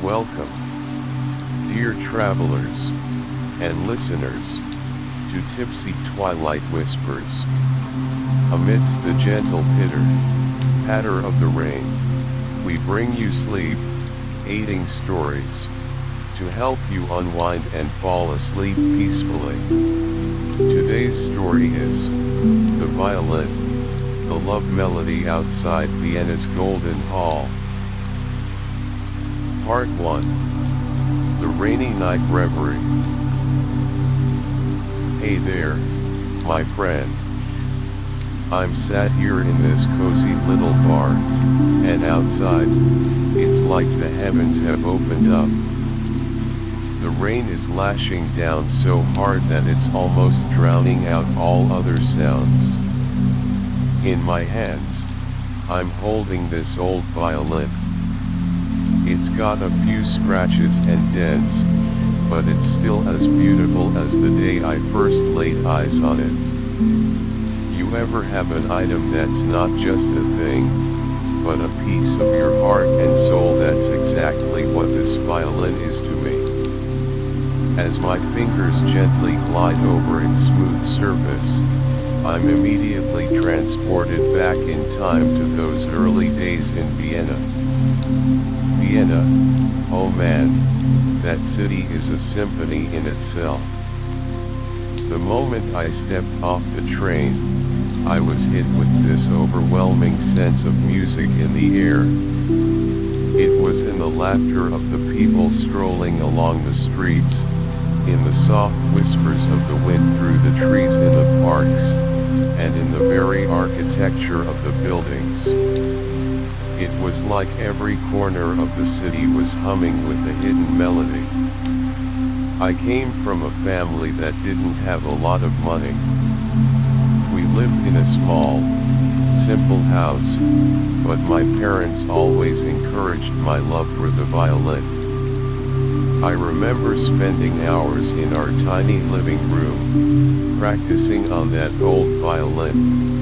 Welcome, dear travelers and listeners, to Tipsy Twilight Whispers. Amidst the gentle patter of the rain, we bring you sleep-aiding stories to help you unwind and fall asleep peacefully. Today's story is The Violin, the love melody outside Vienna's Golden Hall. Part 1. The Rainy Night Reverie. Hey there, my friend. I'm sat here in this cozy little bar, and outside, it's like the heavens have opened up. The rain is lashing down so hard that it's almost drowning out all other sounds. In my hands, I'm holding this old violin. It's got a few scratches and dents, but it's still as beautiful as the day I first laid eyes on it. You ever have an item that's not just a thing, but a piece of your heart and soul? That's exactly what this violin is to me. As my fingers gently glide over its smooth surface, I'm immediately transported back in time to those early days in Vienna. Vienna, oh man, that city is a symphony in itself. The moment I stepped off the train, I was hit with this overwhelming sense of music in the air. It was in the laughter of the people strolling along the streets, in the soft whispers of the wind through the trees in the parks, and in the very architecture of the buildings. It was like every corner of the city was humming with a hidden melody. I came from a family that didn't have a lot of money. We lived in a small, simple house, but my parents always encouraged my love for the violin. I remember spending hours in our tiny living room, practicing on that old violin.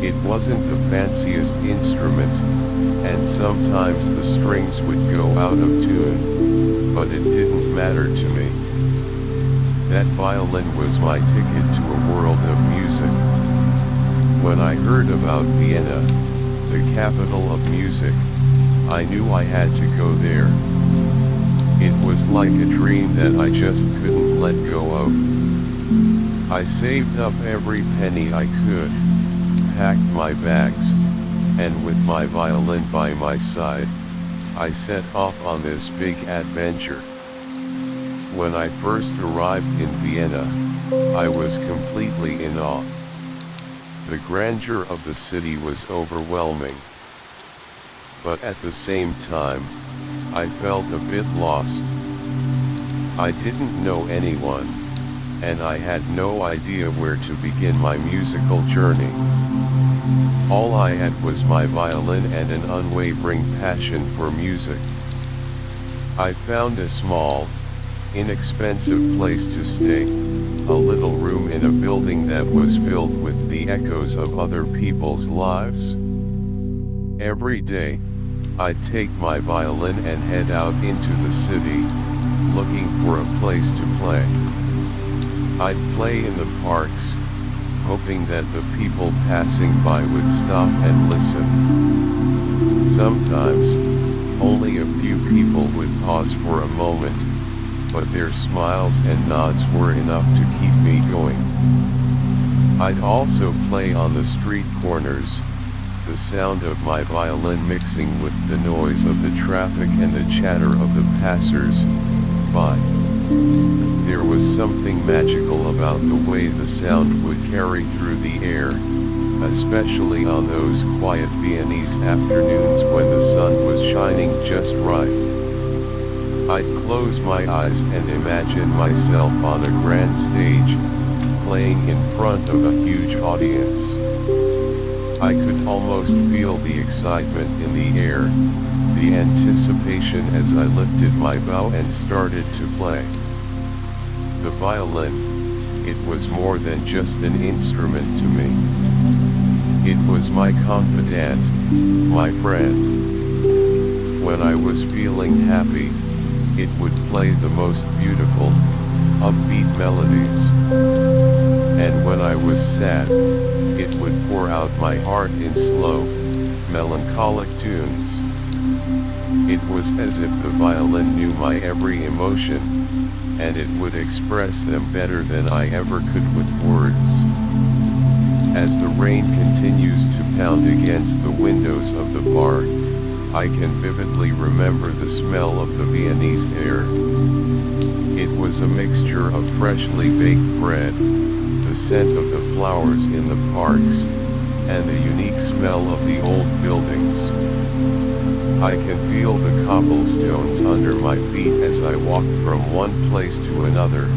It wasn't the fanciest instrument, and sometimes the strings would go out of tune, but it didn't matter to me. That violin was my ticket to a world of music. When I heard about Vienna, the capital of music, I knew I had to go there. It was like a dream that I just couldn't let go of. I saved up every penny I could, packed my bags, and with my violin by my side, I set off on this big adventure. When I first arrived in Vienna, I was completely in awe. The grandeur of the city was overwhelming. But at the same time, I felt a bit lost. I didn't know anyone, and I had no idea where to begin my musical journey. All I had was my violin and an unwavering passion for music. I found a small, inexpensive place to stay, a little room in a building that was filled with the echoes of other people's lives. Every day, I'd take my violin and head out into the city, looking for a place to play. I'd play in the parks, hoping that the people passing by would stop and listen. Sometimes, only a few people would pause for a moment, but their smiles and nods were enough to keep me going. I'd also play on the street corners, the sound of my violin mixing with the noise of the traffic and the chatter of the passers-by. There was something magical about the way the sound would carry through the air, especially on those quiet Viennese afternoons when the sun was shining just right. I'd close my eyes and imagine myself on a grand stage, playing in front of a huge audience. I could almost feel the excitement in the air, the anticipation as I lifted my bow and started to play. The violin, it was more than just an instrument to me. It was my confidant, my friend. When I was feeling happy, it would play the most beautiful, upbeat melodies. And when I was sad, it would pour out my heart in slow, melancholic tunes. It was as if the violin knew my every emotion, and it would express them better than I ever could with words. As the rain continues to pound against the windows of the bar, I can vividly remember the smell of the Viennese air. It was a mixture of freshly baked bread, the scent of the flowers in the parks, and the unique smell of the old buildings. I can feel the cobblestones under my feet as I walk from one place to another,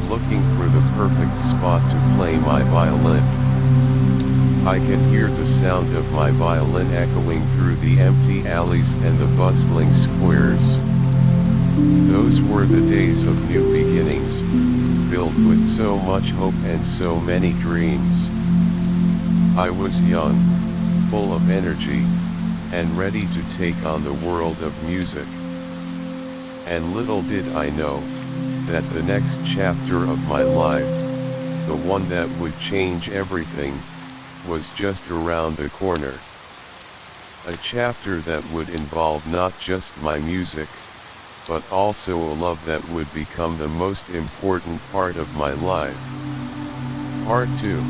looking for the perfect spot to play my violin. I can hear the sound of my violin echoing through the empty alleys and the bustling squares. Those were the days of new beginnings, filled with so much hope and so many dreams. I was young, full of energy, and ready to take on the world of music. And little did I know, that the next chapter of my life, the one that would change everything, was just around the corner. A chapter that would involve not just my music, but also a love that would become the most important part of my life. Part 2.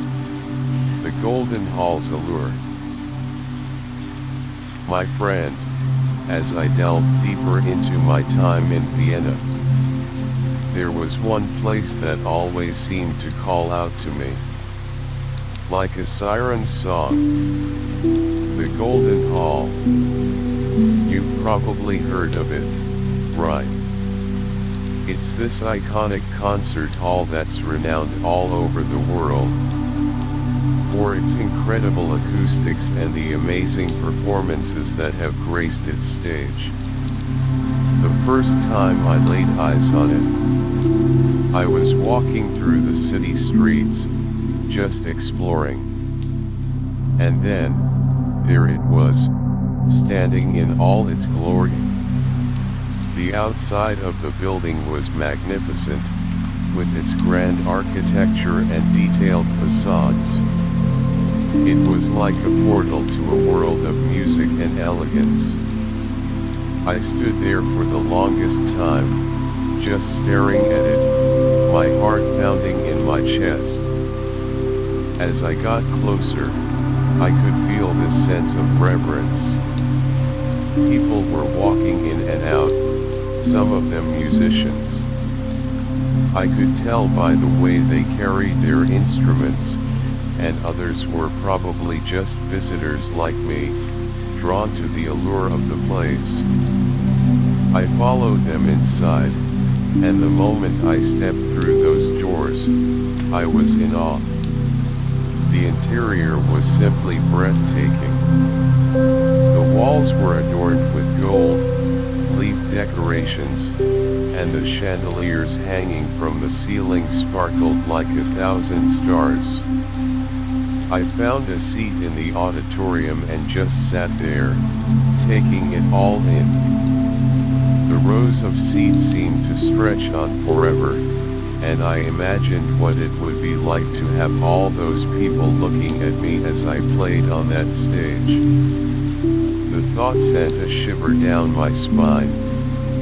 The Golden Hall's Allure. My friend, as I delved deeper into my time in Vienna, there was one place that always seemed to call out to me. Like a siren's song. The Golden Hall. You've probably heard of it, right? It's this iconic concert hall that's renowned all over the world for its incredible acoustics and the amazing performances that have graced its stage. The first time I laid eyes on it, I was walking through the city streets, just exploring. And then, there it was, standing in all its glory. The outside of the building was magnificent, with its grand architecture and detailed facades. It was like a portal to a world of music and elegance. I stood there for the longest time, just staring at it, my heart pounding in my chest. As I got closer, I could feel this sense of reverence. People were walking in and out, some of them musicians. I could tell by the way they carried their instruments, and others were probably just visitors like me, drawn to the allure of the place. I followed them inside, and the moment I stepped through those doors, I was in awe. The interior was simply breathtaking. The walls were adorned with gold, leaf decorations, and the chandeliers hanging from the ceiling sparkled like 1,000 stars. I found a seat in the auditorium and just sat there, taking it all in. The rows of seats seemed to stretch on forever, and I imagined what it would be like to have all those people looking at me as I played on that stage. The thought sent a shiver down my spine,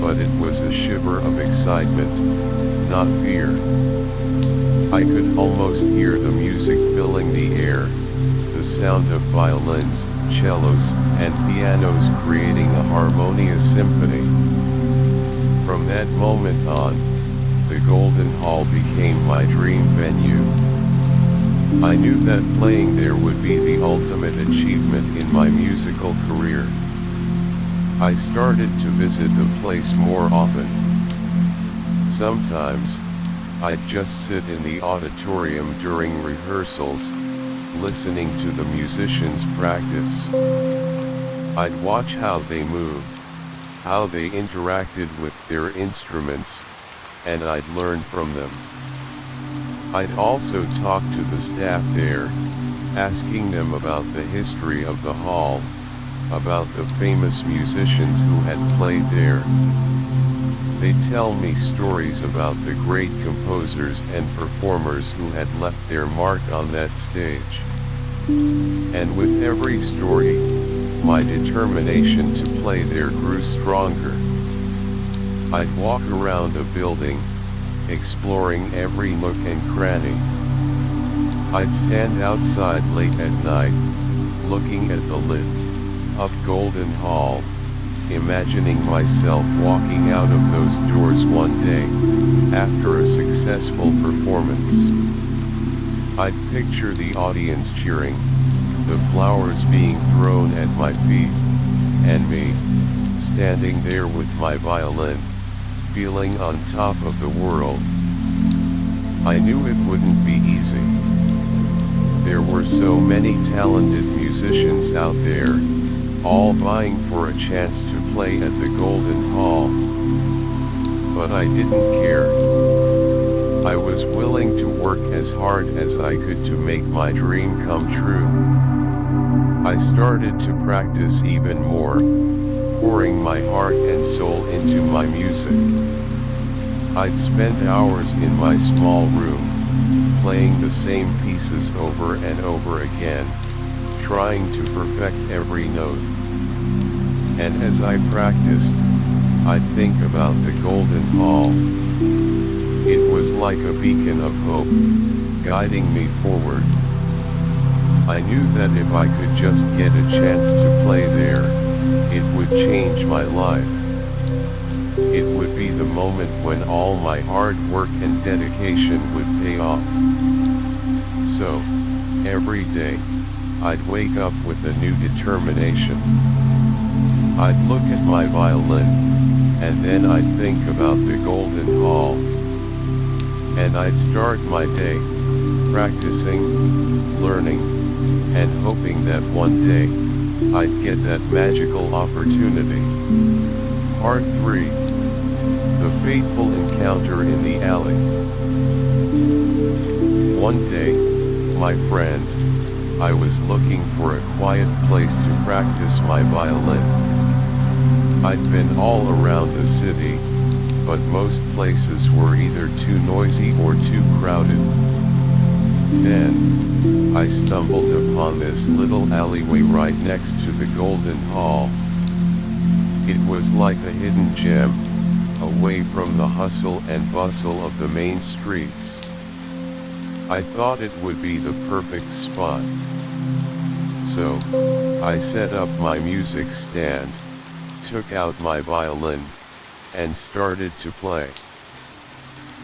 but it was a shiver of excitement, not fear. I could almost hear the music filling the air, the sound of violins, cellos, and pianos creating a harmonious symphony. From that moment on, the Golden Hall became my dream venue. I knew that playing there would be the ultimate achievement in my musical career. I started to visit the place more often. Sometimes, I'd just sit in the auditorium during rehearsals, listening to the musicians practice. I'd watch how they moved, how they interacted with their instruments, and I'd learn from them. I'd also talk to the staff there, asking them about the history of the hall, about the famous musicians who had played there. They tell me stories about the great composers and performers who had left their mark on that stage. And with every story, my determination to play there grew stronger. I'd walk around a building, exploring every nook and cranny. I'd stand outside late at night, looking at the lit up Golden Hall, imagining myself walking out of those doors one day, after a successful performance. I'd picture the audience cheering, the flowers being thrown at my feet, and me, standing there with my violin, feeling on top of the world. I knew it wouldn't be easy. There were so many talented musicians out there, all vying for a chance to play at the Golden Hall. But I didn't care. I was willing to work as hard as I could to make my dream come true. I started to practice even more, pouring my heart and soul into my music. I'd spend hours in my small room, playing the same pieces over and over again, trying to perfect every note. And as I practiced, I'd think about the Golden Hall. It was like a beacon of hope, guiding me forward. I knew that if I could just get a chance to play there, it would change my life. It would be the moment when all my hard work and dedication would pay off. So, every day, I'd wake up with a new determination. I'd look at my violin, and then I'd think about the Golden Hall. And I'd start my day, practicing, learning, and hoping that one day, I'd get that magical opportunity. Part 3. The Fateful Encounter in the Alley. One day, my friend, I was looking for a quiet place to practice my violin. I'd been all around the city, but most places were either too noisy or too crowded. Then, I stumbled upon this little alleyway right next to the Golden Hall. It was like a hidden gem, away from the hustle and bustle of the main streets. I thought it would be the perfect spot. So, I set up my music stand, took out my violin, and started to play.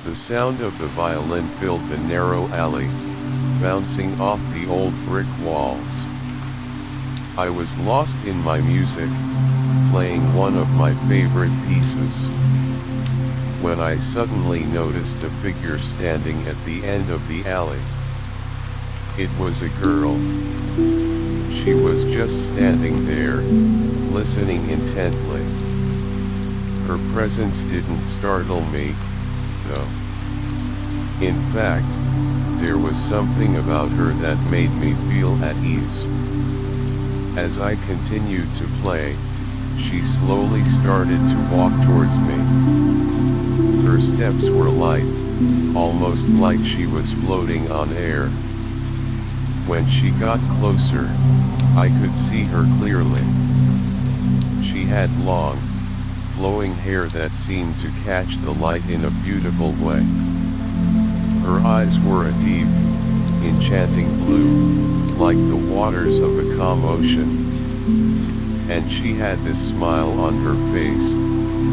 The sound of the violin filled the narrow alley, bouncing off the old brick walls. I was lost in my music, playing one of my favorite pieces, when I suddenly noticed a figure standing at the end of the alley. It was a girl. She was just standing there, listening intently. Her presence didn't startle me, though. In fact, there was something about her that made me feel at ease. As I continued to play, she slowly started to walk towards me. Her steps were light, almost like she was floating on air. When she got closer, I could see her clearly. She had long, flowing hair that seemed to catch the light in a beautiful way. Her eyes were a deep, enchanting blue, like the waters of a calm ocean. And she had this smile on her face,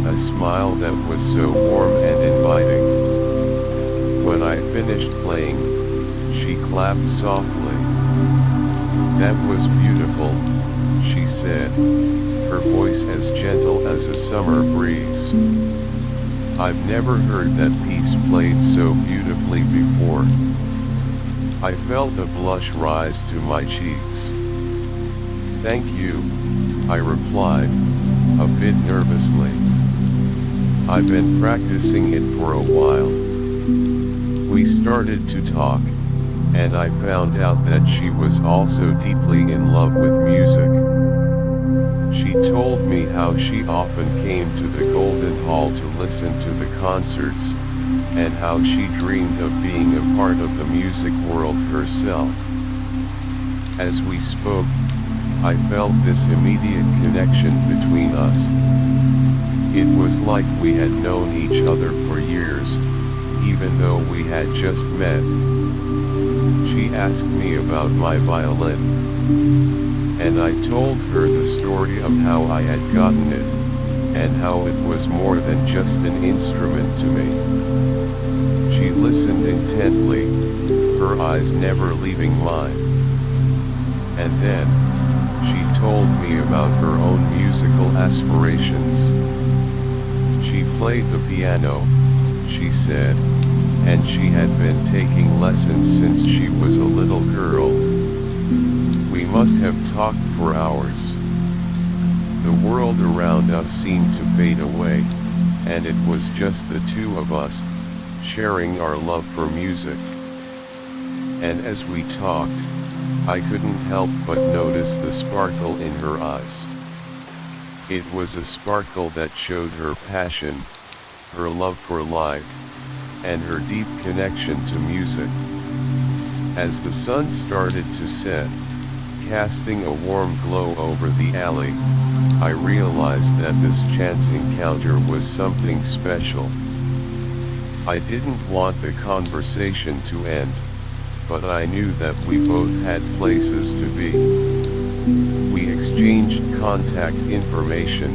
a smile that was so warm and inviting. When I finished playing, she clapped softly. "That was beautiful," she said, her voice as gentle as a summer breeze. "I've never heard that piece played so beautifully before." I felt a blush rise to my cheeks. "Thank you," I replied, a bit nervously. "I've been practicing it for a while." We started to talk, and I found out that she was also deeply in love with music. She told me how she often came to the Golden Hall to listen to the concerts, and how she dreamed of being a part of the music world herself. As we spoke, I felt this immediate connection between us. It was like we had known each other for years, even though we had just met. She asked me about my violin, and I told her the story of how I had gotten it, and how it was more than just an instrument to me. She listened intently, her eyes never leaving mine. And then, she told me about her own musical aspirations. She played the piano, she said, and she had been taking lessons since she was a little girl. We must have talked for hours. The world around us seemed to fade away, and it was just the two of us, sharing our love for music. And as we talked, I couldn't help but notice the sparkle in her eyes. It was a sparkle that showed her passion, her love for life, and her deep connection to music. As the sun started to set, casting a warm glow over the alley, I realized that this chance encounter was something special. I didn't want the conversation to end, but I knew that we both had places to be. We exchanged contact information,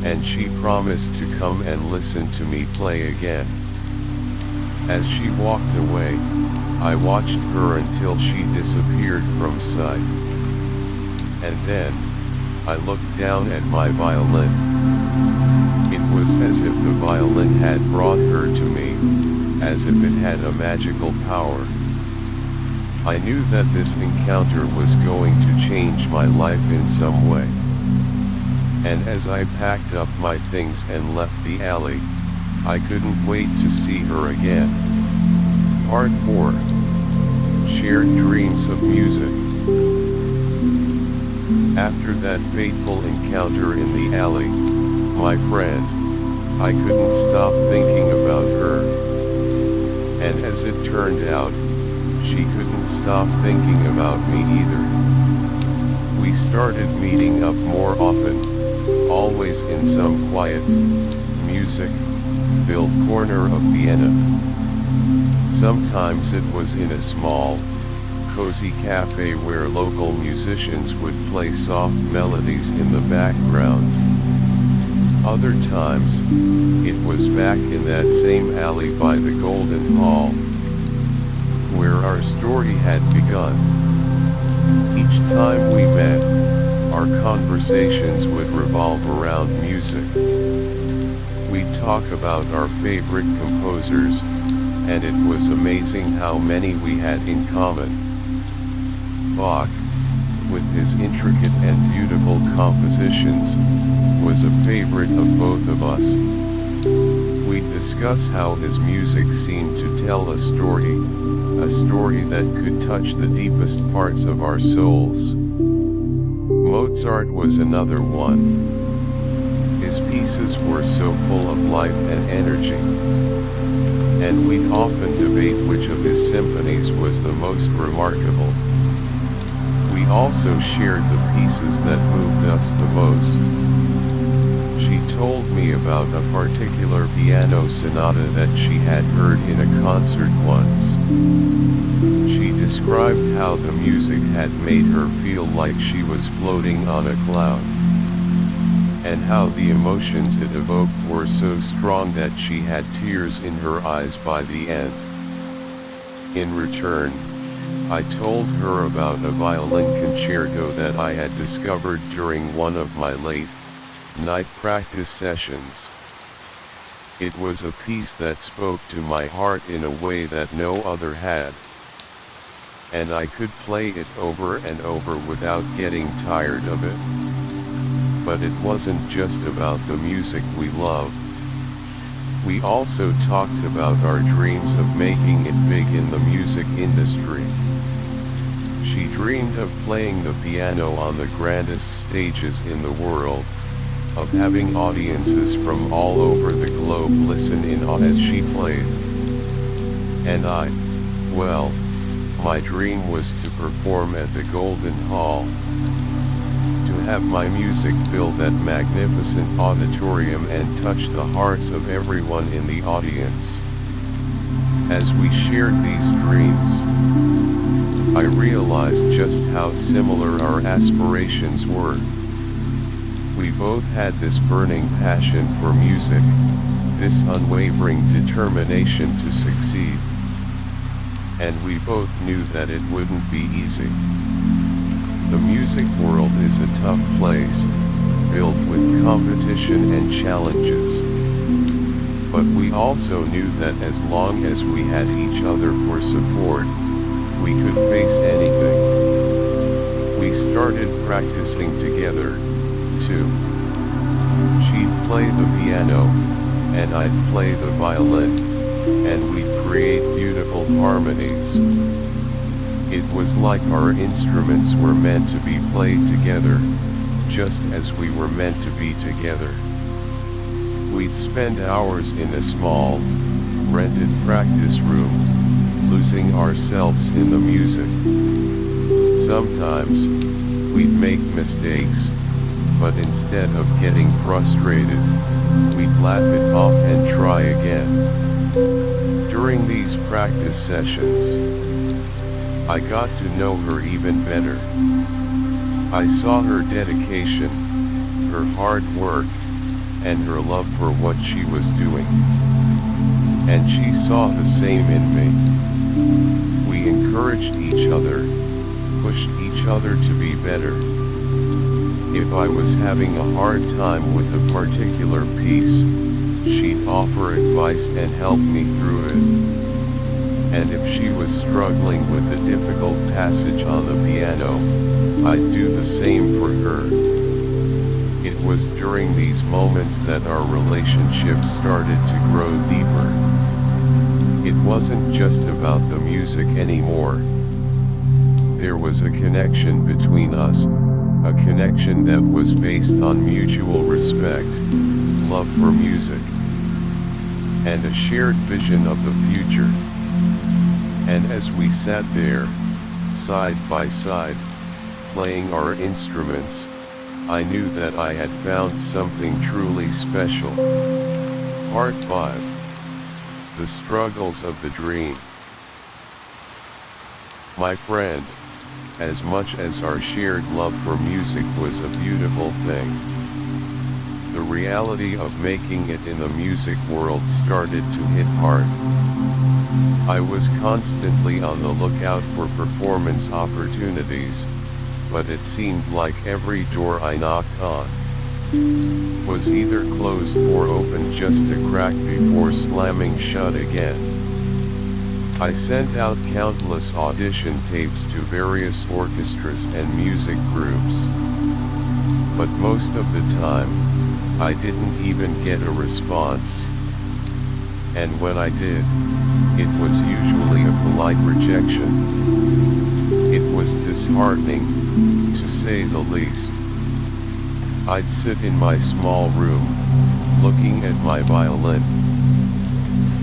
and she promised to come and listen to me play again. As she walked away, I watched her until she disappeared from sight. And then, I looked down at my violin. It was as if the violin had brought her to me, as if it had a magical power. I knew that this encounter was going to change my life in some way. And as I packed up my things and left the alley, I couldn't wait to see her again. Part 4. Shared Dreams of Music. After that fateful encounter in the alley, my friend, I couldn't stop thinking about her. And as it turned out, she couldn't stop thinking about me either. We started meeting up more often, always in some quiet, music-filled corner of Vienna. Sometimes it was in a small, cozy cafe where local musicians would play soft melodies in the background. Other times, it was back in that same alley by the Golden Hall, where our story had begun. Each time we met, our conversations would revolve around music. We'd talk about our favorite composers, and it was amazing how many we had in common. Bach, with his intricate and beautiful compositions, was a favorite of both of us. We'd discuss how his music seemed to tell a story that could touch the deepest parts of our souls. Mozart was another one. His pieces were so full of life and energy. And we'd often debate which of his symphonies was the most remarkable. We also shared the pieces that moved us the most. She told me about a particular piano sonata that she had heard in a concert once. She described how the music had made her feel like she was floating on a cloud, and how the emotions it evoked were so strong that she had tears in her eyes by the end. In return, I told her about a violin concerto that I had discovered during one of my late night practice sessions. It was a piece that spoke to my heart in a way that no other had. And I could play it over and over without getting tired of it. But it wasn't just about the music we love. We also talked about our dreams of making it big in the music industry. She dreamed of playing the piano on the grandest stages in the world, of having audiences from all over the globe listen in awe as she played. And well, my dream was to perform at the Golden Hall, to have my music fill that magnificent auditorium and touch the hearts of everyone in the audience. As we shared these dreams, I realized just how similar our aspirations were. We both had this burning passion for music, this unwavering determination to succeed. And we both knew that it wouldn't be easy. The music world is a tough place, filled with competition and challenges. But we also knew that as long as we had each other for support, we could face anything. We started practicing together, too. She'd play the piano, and I'd play the violin, and we'd create beautiful harmonies. It was like our instruments were meant to be played together, just as we were meant to be together. We'd spend hours in a small, rented practice room, losing ourselves in the music. Sometimes, we'd make mistakes, but instead of getting frustrated, we'd laugh it off and try again. During these practice sessions, I got to know her even better. I saw her dedication, her hard work, and her love for what she was doing. And she saw the same in me. We encouraged each other, pushed each other to be better. If I was having a hard time with a particular piece, she'd offer advice and help me through it. And if she was struggling with a difficult passage on the piano, I'd do the same for her. It was during these moments that our relationship started to grow deeper. It wasn't just about the music anymore. There was a connection between us, a connection that was based on mutual respect, love for music, and a shared vision of the future. And as we sat there, side by side, playing our instruments, I knew that I had found something truly special. Part 5. The Struggles of the Dream. My friend, as much as our shared love for music was a beautiful thing, the reality of making it in the music world started to hit hard. I was constantly on the lookout for performance opportunities, but it seemed like every door I knocked on was either closed or open just a crack before slamming shut again. I sent out countless audition tapes to various orchestras and music groups. But most of the time, I didn't even get a response. And when I did, it was usually a polite rejection. It was disheartening, to say the least. I'd sit in my small room, looking at my violin,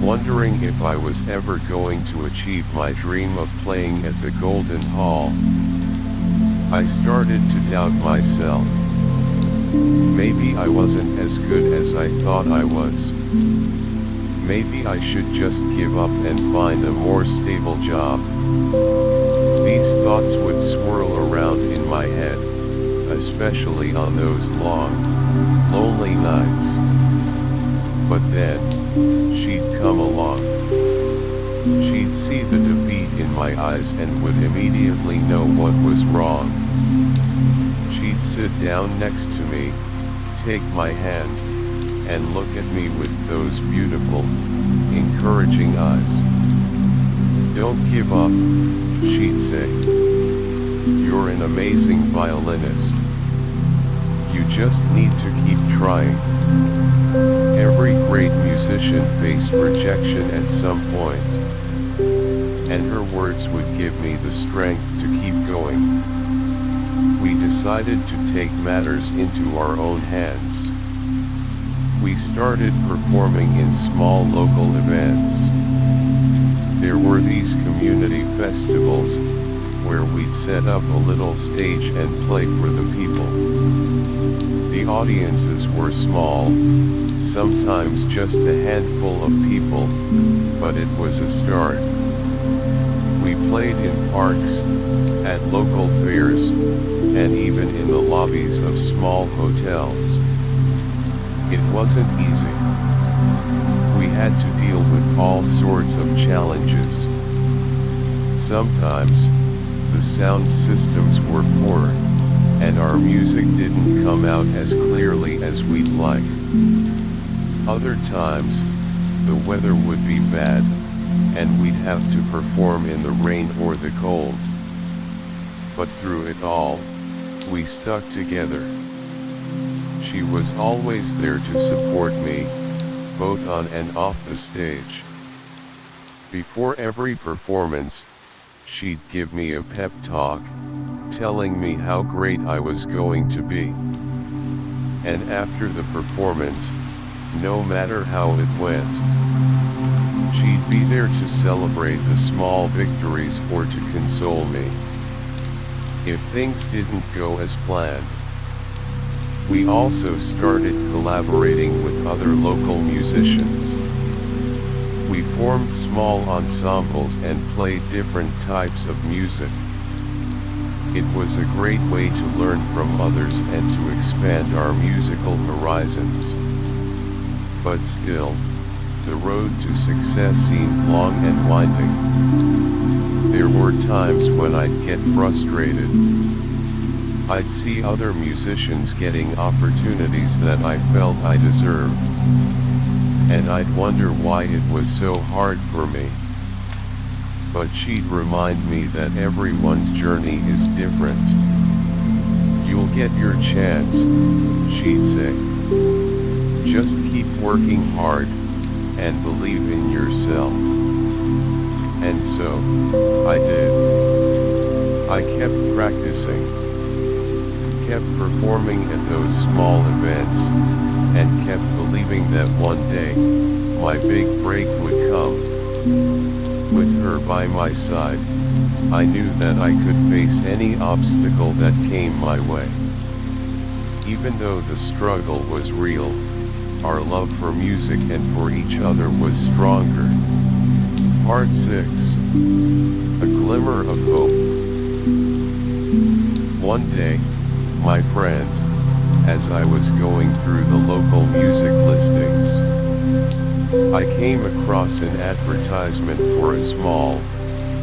wondering if I was ever going to achieve my dream of playing at the Golden Hall. I started to doubt myself. Maybe I wasn't as good as I thought I was. Maybe I should just give up and find a more stable job. These thoughts would swirl around in my head, especially on those long, lonely nights. But then, she'd come along. She'd see the defeat in my eyes and would immediately know what was wrong. She'd sit down next to me, take my hand, and look at me with those beautiful, encouraging eyes. "Don't give up," she'd say. "You're an amazing violinist. You just need to keep trying." Every great musician faced rejection at some point. And her words would give me the strength to keep keep going. We decided to take matters into our own hands. We started performing in small local events. There were these community festivals, where we'd set up a little stage and play for the people. The audiences were small, sometimes just a handful of people, but it was a start. We played in parks, at local fairs, and even in the lobbies of small hotels. It wasn't easy. We had to deal with all sorts of challenges. Sometimes, the sound systems were poor, and our music didn't come out as clearly as we'd like. Other times, the weather would be bad, and we'd have to perform in the rain or the cold. But through it all, we stuck together. She was always there to support me, both on and off the stage. Before every performance, she'd give me a pep talk, telling me how great I was going to be. And after the performance, no matter how it went, she'd be there to celebrate the small victories or to console me if things didn't go as planned. We also started collaborating with other local musicians. We formed small ensembles and played different types of music. It was a great way to learn from others and to expand our musical horizons. But still, the road to success seemed long and winding. There were times when I'd get frustrated. I'd see other musicians getting opportunities that I felt I deserved. And I'd wonder why it was so hard for me. But she'd remind me that everyone's journey is different. You'll get your chance, she'd say. Just keep working hard, and believe in yourself. And so, I did. I kept practicing, kept performing at those small events, and kept believing that one day, my big break would come. With her by my side, I knew that I could face any obstacle that came my way. Even though the struggle was real, our love for music and for each other was stronger. Part 6. A Glimmer of Hope. One day, my friend, as I was going through the local music listings, I came across an advertisement for a small,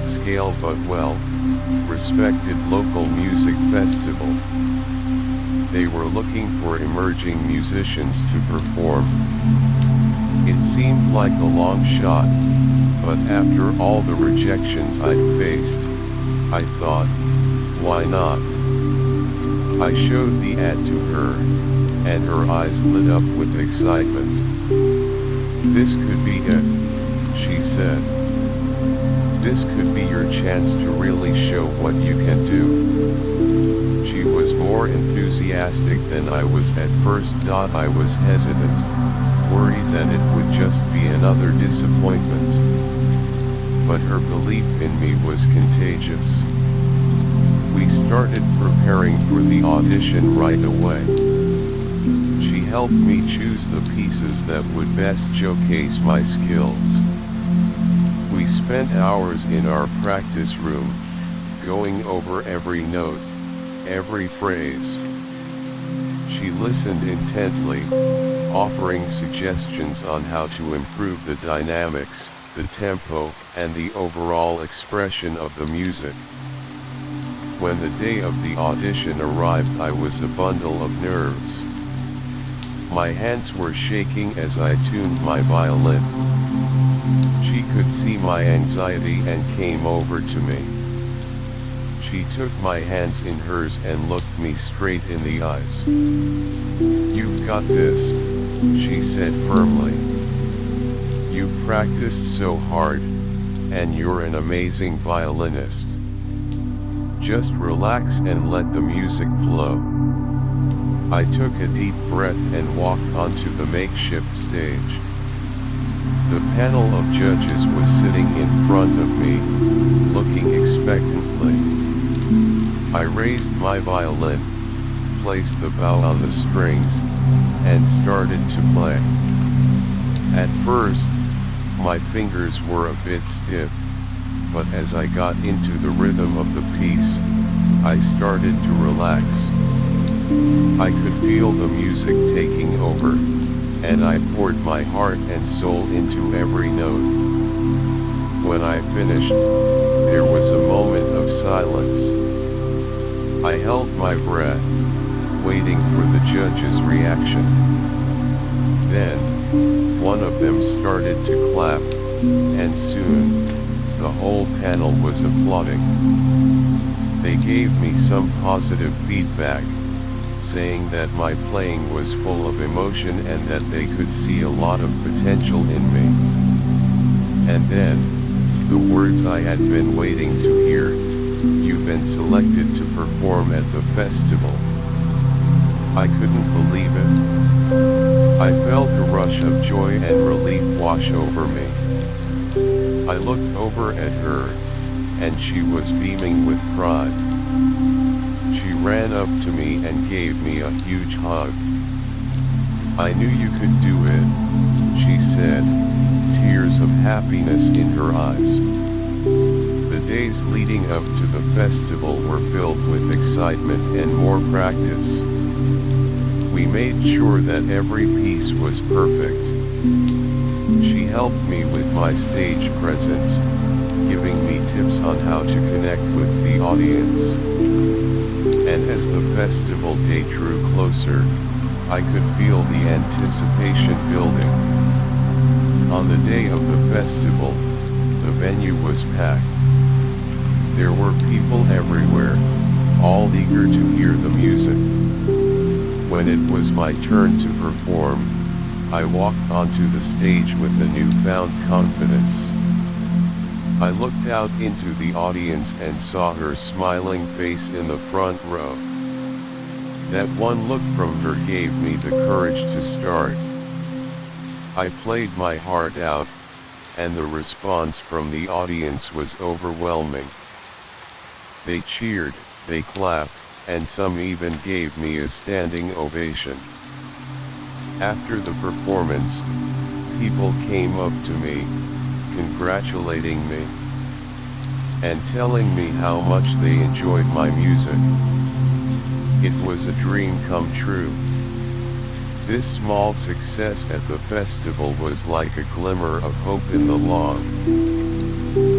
scale but well-respected local music festival. They were looking for emerging musicians to perform. It seemed like a long shot, but after all the rejections I'd faced, I thought, why not? I showed the ad to her, and her eyes lit up with excitement. This could be it, she said. This could be your chance to really show what you can do. She was more enthusiastic than I was at first. I was hesitant, worried that it would just be another disappointment. But her belief in me was contagious. We started preparing for the audition right away. She helped me choose the pieces that would best showcase my skills. We spent hours in our practice room, going over every note, every phrase. She listened intently, offering suggestions on how to improve the dynamics, the tempo, and the overall expression of the music. When the day of the audition arrived, I was a bundle of nerves. My hands were shaking as I tuned my violin. She could see my anxiety and came over to me. She took my hands in hers and looked me straight in the eyes. "You've got this," she said firmly. "You've practiced so hard, and you're an amazing violinist. Just relax and let the music flow. I took a deep breath and walked onto the makeshift stage. The panel of judges was sitting in front of me, looking expectantly. I raised my violin, placed the bow on the strings, and started to play. At first, my fingers were a bit stiff, but as I got into the rhythm of the piece, I started to relax. I could feel the music taking over, and I poured my heart and soul into every note. When I finished, there was a moment of silence. I held my breath, waiting for the judge's reaction. Then, one of them started to clap, and soon, the whole panel was applauding. They gave me some positive feedback, saying that my playing was full of emotion and that they could see a lot of potential in me. And then, the words I had been waiting to hear: "You've been selected to perform at the festival." I couldn't believe it. I felt a rush of joy and relief wash over me. I looked over at her, and she was beaming with pride. She ran up to me and gave me a huge hug. "I knew you could do it," she said, tears of happiness in her eyes. The days leading up to the festival were filled with excitement and more practice. We made sure that every piece was perfect. She helped me with my stage presence, giving me tips on how to connect with the audience. And as the festival day drew closer, I could feel the anticipation building. On the day of the festival, the venue was packed. There were people everywhere, all eager to hear the music. When it was my turn to perform, I walked onto the stage with a newfound confidence. I looked out into the audience and saw her smiling face in the front row. That one look from her gave me the courage to start. I played my heart out, and the response from the audience was overwhelming. They cheered, they clapped, and some even gave me a standing ovation. After the performance, people came up to me, congratulating me, and telling me how much they enjoyed my music. It was a dream come true. This small success at the festival was like a glimmer of hope in the long,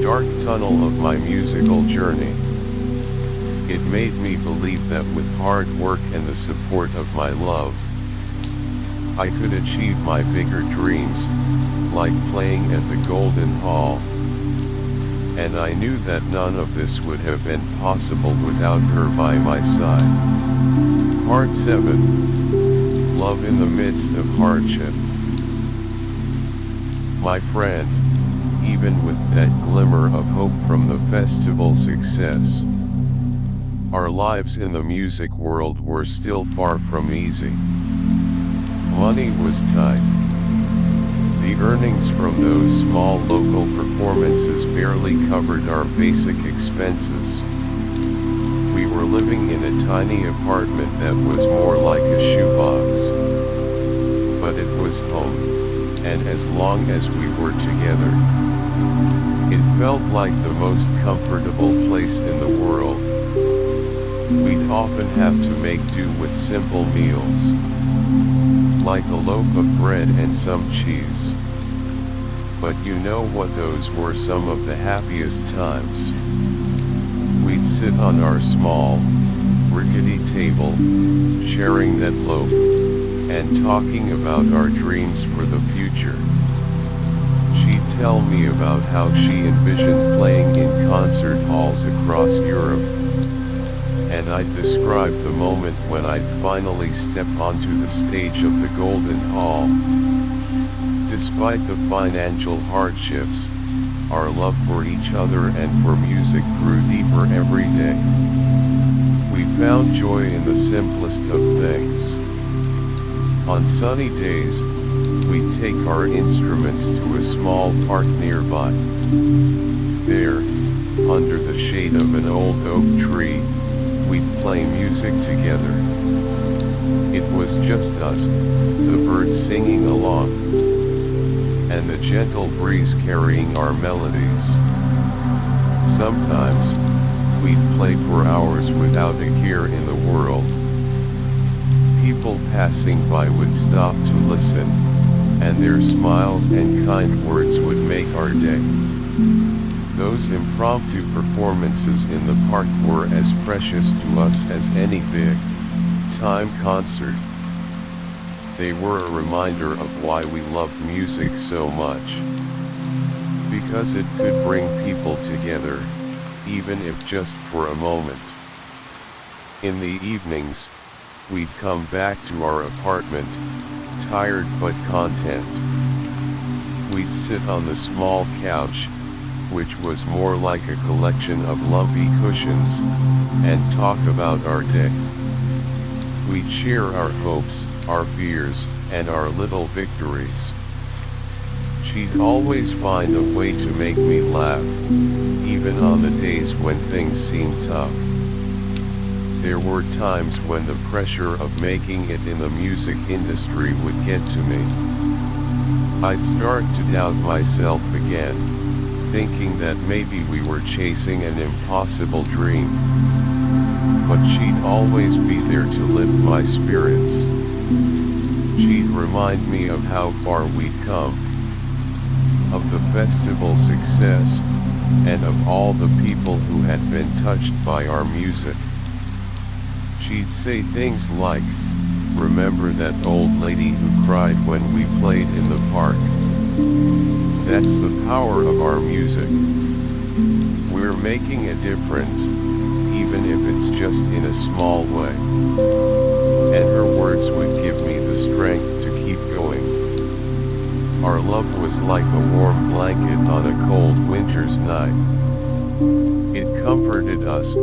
dark tunnel of my musical journey. It made me believe that with hard work and the support of my love, I could achieve my bigger dreams, like playing at the Golden Hall. And I knew that none of this would have been possible without her by my side. Part 7. Love in the midst of hardship. My friend, even with that glimmer of hope from the festival success, our lives in the music world were still far from easy. Money was tight. The earnings from those small local performances barely covered our basic expenses. We were living in a tiny apartment that was more like a shoebox. But it was home, and as long as we were together, it felt like the most comfortable place in the world. We'd often have to make do with simple meals, like a loaf of bread and some cheese. But you know what, those were some of the happiest times. We'd sit on our small, rickety table, sharing that loaf, and talking about our dreams for the future. She'd tell me about how she envisioned playing in concert halls across Europe, and I'd describe the moment when I'd finally step onto the stage of the Golden Hall. Despite the financial hardships, our love for each other and for music grew deeper every day. We found joy in the simplest of things. On sunny days, we'd take our instruments to a small park nearby. There, under the shade of an old oak tree, we'd play music together. It was just us, the birds singing along, and the gentle breeze carrying our melodies. Sometimes, we'd play for hours without a care in the world. People passing by would stop to listen, and their smiles and kind words would make our day. Those impromptu performances in the park were as precious to us as any big-time concert. They were a reminder of why we loved music so much. Because it could bring people together, even if just for a moment. In the evenings, we'd come back to our apartment, tired but content. We'd sit on the small couch, which was more like a collection of lumpy cushions, and talk about our day. We'd share our hopes, our fears, and our little victories. She'd always find a way to make me laugh, even on the days when things seemed tough. There were times when the pressure of making it in the music industry would get to me. I'd start to doubt myself again, thinking that maybe we were chasing an impossible dream. But she'd always be there to lift my spirits. She'd remind me of how far we'd come, of the festival success, and of all the people who had been touched by our music. She'd say things like, "Remember that old lady who cried when we played in the park? That's the power of our music. We're making a difference, even if it's just in a small way." And her words would give me the strength to keep going. Our love was like a warm blanket on a cold winter's night. It comforted us,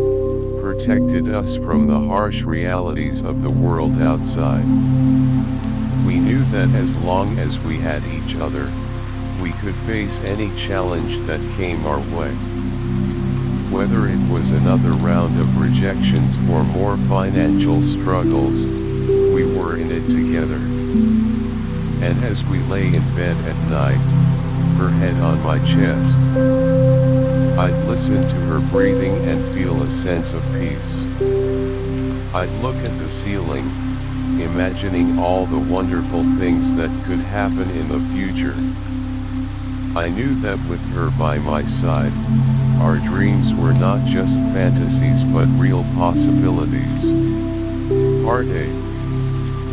protected us from the harsh realities of the world outside. We knew that as long as we had each other, we could face any challenge that came our way. Whether it was another round of rejections or more financial struggles, we were in it together. And as we lay in bed at night, her head on my chest, I'd listen to her breathing and feel a sense of peace. I'd look at the ceiling, imagining all the wonderful things that could happen in the future. I knew that with her by my side, our dreams were not just fantasies but real possibilities. Part 8.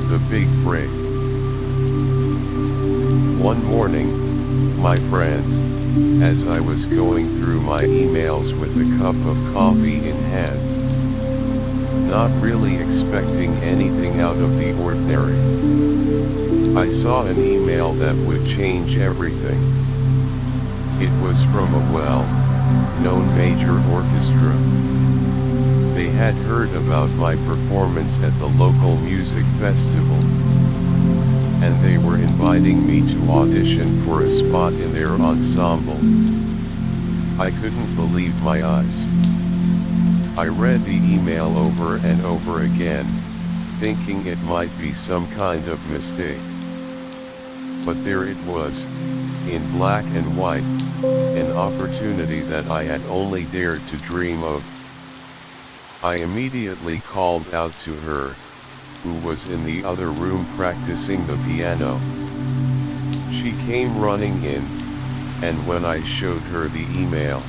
The Big Break. One morning, my friend, as I was going through my emails with a cup of coffee in hand, not really expecting anything out of the ordinary, I saw an email that would change everything. It was from a well-known major orchestra. They had heard about my performance at the local music festival, and they were inviting me to audition for a spot in their ensemble. I couldn't believe my eyes. I read the email over and over again, thinking it might be some kind of mistake. But there it was, in black and white, an opportunity that I had only dared to dream of. I immediately called out to her, who was in the other room practicing the piano. She came running in, and when I showed her the email,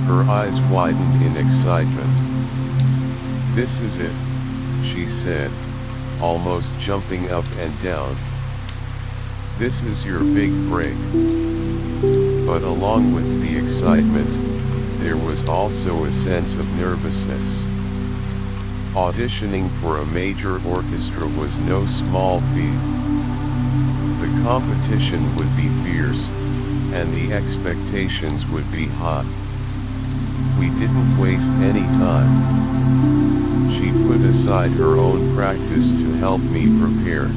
her eyes widened in excitement. "This is it," she said, almost jumping up and down. "This is your big break." But along with the excitement, there was also a sense of nervousness. Auditioning for a major orchestra was no small feat. The competition would be fierce, and the expectations would be high. We didn't waste any time. She put aside her own practice to help me prepare.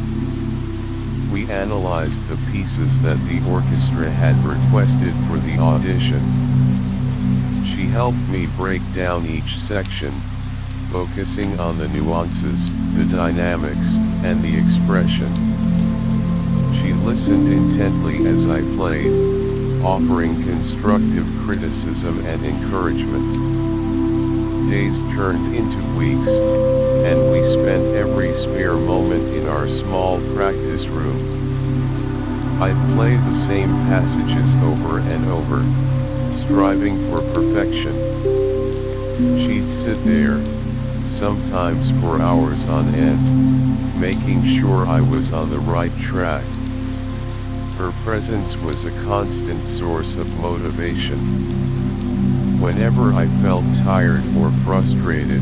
We analyzed the pieces that the orchestra had requested for the audition. She helped me break down each section, focusing on the nuances, the dynamics, and the expression. She listened intently as I played, offering constructive criticism and encouragement. Days turned into weeks, and we spent every spare moment in our small practice room. I'd play the same passages over and over, striving for perfection. She'd sit there, sometimes for hours on end, making sure I was on the right track. Her presence was a constant source of motivation. Whenever I felt tired or frustrated,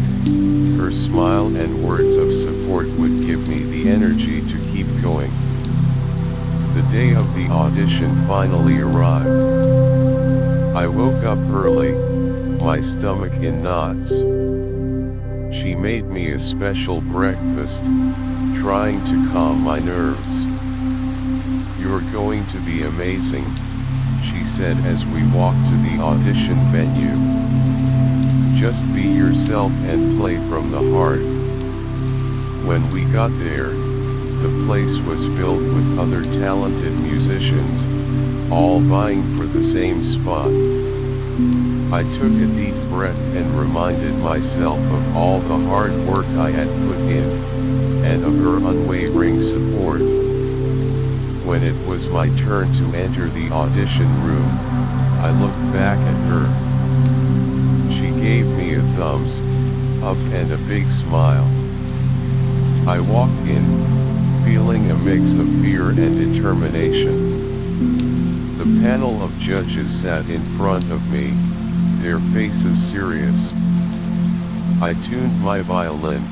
her smile and words of support would give me the energy to keep going. The day of the audition finally arrived. I woke up early, my stomach in knots. She made me a special breakfast, trying to calm my nerves. "You're going to be amazing," she said as we walked to the audition venue. "Just be yourself and play from the heart." When we got there, the place was filled with other talented musicians, all vying for the same spot. I took a deep breath and reminded myself of all the hard work I had put in, and of her unwavering support. When it was my turn to enter the audition room, I looked back at her. She gave me a thumbs up and a big smile. I walked in, feeling a mix of fear and determination. The panel of judges sat in front of me, their faces serious. I tuned my violin,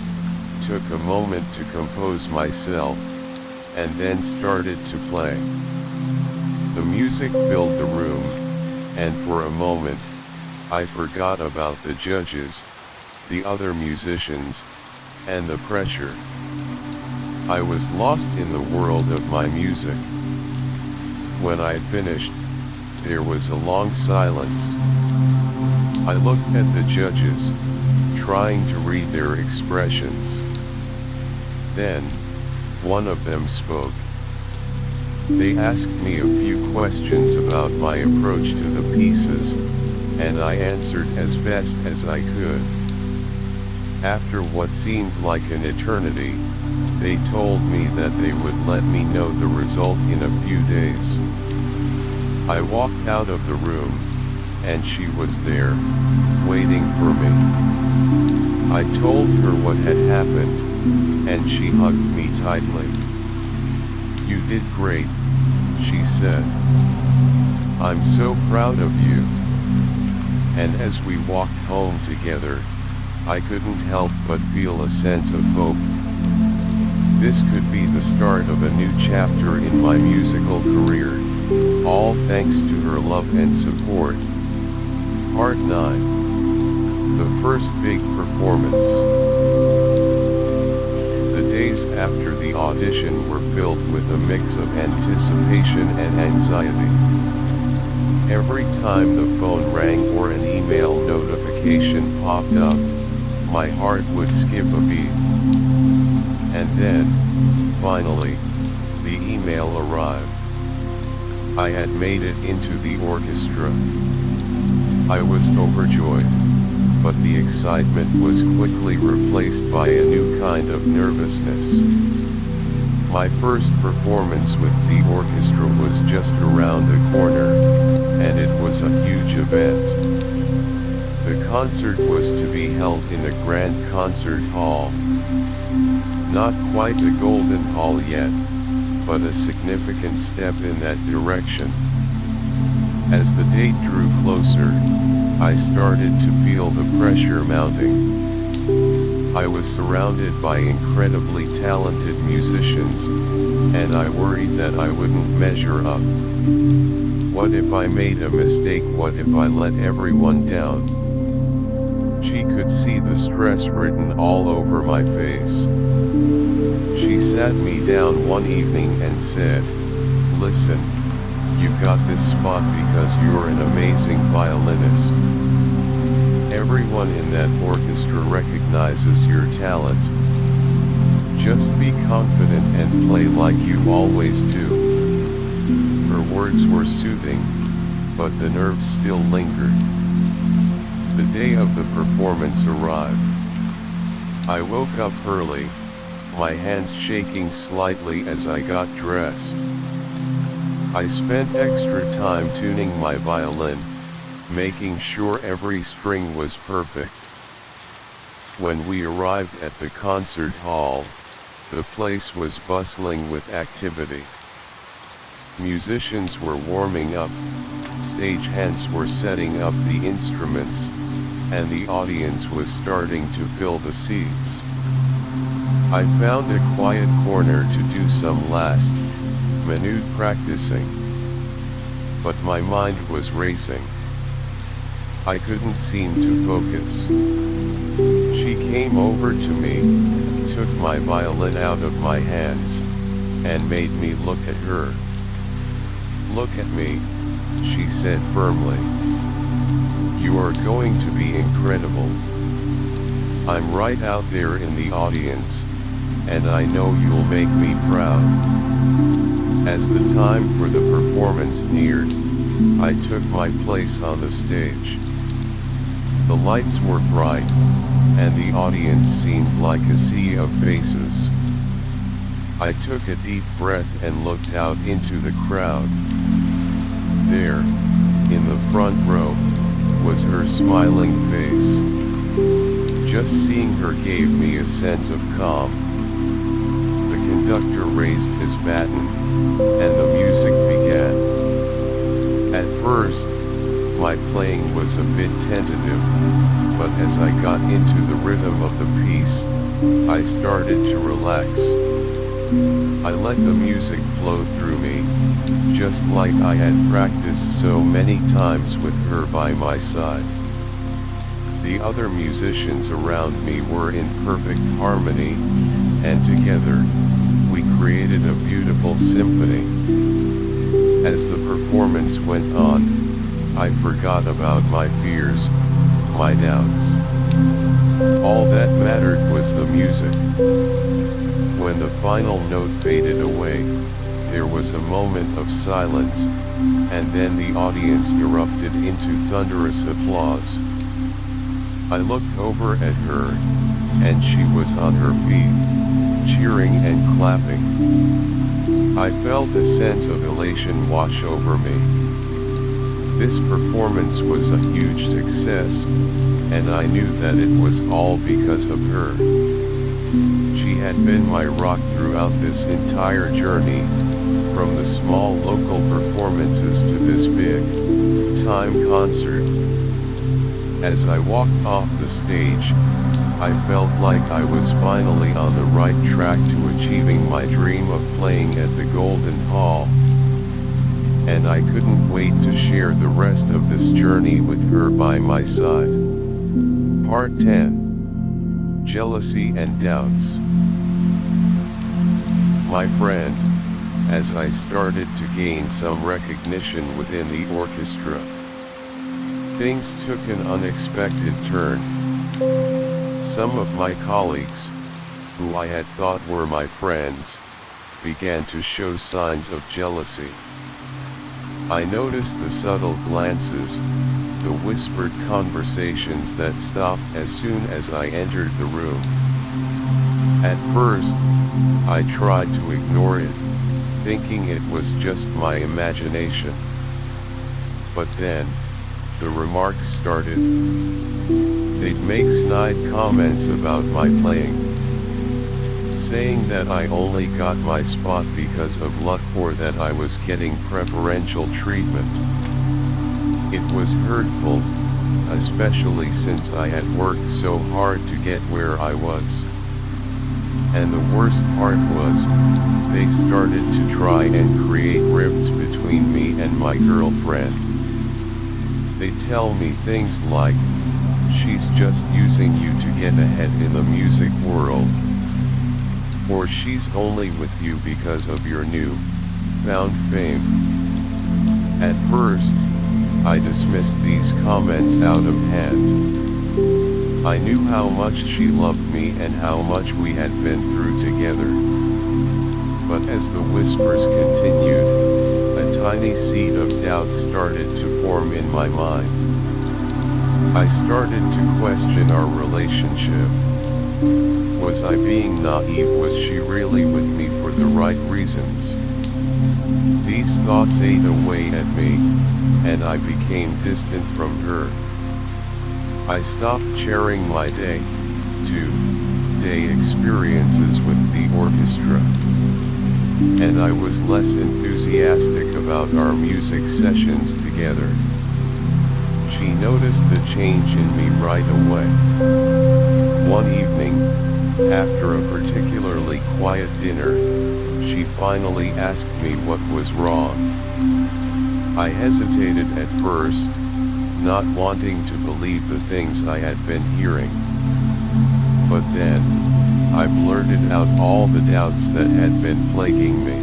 took a moment to compose myself, and then started to play. The music filled the room, and for a moment, I forgot about the judges, the other musicians, and the pressure. I was lost in the world of my music. When I finished, there was a long silence. I looked at the judges, trying to read their expressions. Then, one of them spoke. They asked me a few questions about my approach to the pieces, and I answered as best as I could. After what seemed like an eternity, they told me that they would let me know the result in a few days. I walked out of the room, and she was there, waiting for me. I told her what had happened, and she hugged me tightly. "You did great," she said. "I'm so proud of you." And as we walked home together, I couldn't help but feel a sense of hope. This could be the start of a new chapter in my musical career, all thanks to her love and support. Part 9. The first big performance. The days after the audition were filled with a mix of anticipation and anxiety. Every time the phone rang or an email notification popped up, my heart would skip a beat. And then, finally, the email arrived. I had made it into the orchestra. I was overjoyed, but the excitement was quickly replaced by a new kind of nervousness. My first performance with the orchestra was just around the corner, and it was a huge event. The concert was to be held in a grand concert hall. Not quite the Golden Hall yet, but a significant step in that direction. As the date drew closer, I started to feel the pressure mounting. I was surrounded by incredibly talented musicians, and I worried that I wouldn't measure up. What if I made a mistake? What if I let everyone down? She could see the stress written all over my face. She sat me down one evening and said, "Listen, you got this spot because you're an amazing violinist. Everyone in that orchestra recognizes your talent. Just be confident and play like you always do." Her words were soothing, but the nerves still lingered. The day of the performance arrived. I woke up early, my hands shaking slightly as I got dressed. I spent extra time tuning my violin, making sure every string was perfect. When we arrived at the concert hall, the place was bustling with activity. Musicians were warming up, stagehands were setting up the instruments, and the audience was starting to fill the seats. I found a quiet corner to do some last minute practicing. But my mind was racing. I couldn't seem to focus. She came over to me, took my violin out of my hands, and made me look at her. "Look at me," she said firmly. "You are going to be incredible. I'm right out there in the audience, and I know you'll make me proud." As the time for the performance neared, I took my place on the stage. The lights were bright, and the audience seemed like a sea of faces. I took a deep breath and looked out into the crowd. There, in the front row, was her smiling face. Just seeing her gave me a sense of calm. The conductor raised his baton, and the music began. At first, my playing was a bit tentative, but as I got into the rhythm of the piece, I started to relax. I let the music flow through me, just like I had practiced so many times with her by my side. The other musicians around me were in perfect harmony, and together, we created a beautiful symphony. As the performance went on, I forgot about my fears, my doubts. All that mattered was the music. When the final note faded away, there was a moment of silence, and then the audience erupted into thunderous applause. I looked over at her, and she was on her feet, cheering and clapping. I felt a sense of elation wash over me. This performance was a huge success, and I knew that it was all because of her. She had been my rock throughout this entire journey, from the small local performances to this big-time concert. As I walked off the stage, I felt like I was finally on the right track to achieving my dream of playing at the Golden Hall. And I couldn't wait to share the rest of this journey with her by my side. Part 10. Jealousy and Doubts. My friend, as I started to gain some recognition within the orchestra, things took an unexpected turn. Some of my colleagues, who I had thought were my friends, began to show signs of jealousy. I noticed the subtle glances, the whispered conversations that stopped as soon as I entered the room. At first, I tried to ignore it, thinking it was just my imagination. But then, the remarks started. They'd make snide comments about my playing, saying that I only got my spot because of luck or that I was getting preferential treatment. It was hurtful, especially since I had worked so hard to get where I was. And the worst part was, they started to try and create rifts between me and my girlfriend. They tell me things like, she's just using you to get ahead in the music world. Or she's only with you because of your new found fame. At first, I dismissed these comments out of hand. I knew how much she loved me and how much we had been through together. But as the whispers continued, a tiny seed of doubt started to form in my mind. I started to question our relationship. Was I being naive? Was she really with me for the right reasons? These thoughts ate away at me, and I became distant from her. I stopped sharing my day-to-day experiences with the orchestra. And I was less enthusiastic about our music sessions together. She noticed the change in me right away. One evening, after a particularly quiet dinner, she finally asked me what was wrong. I hesitated at first, not wanting to believe the things I had been hearing. But then, I blurted out all the doubts that had been plaguing me.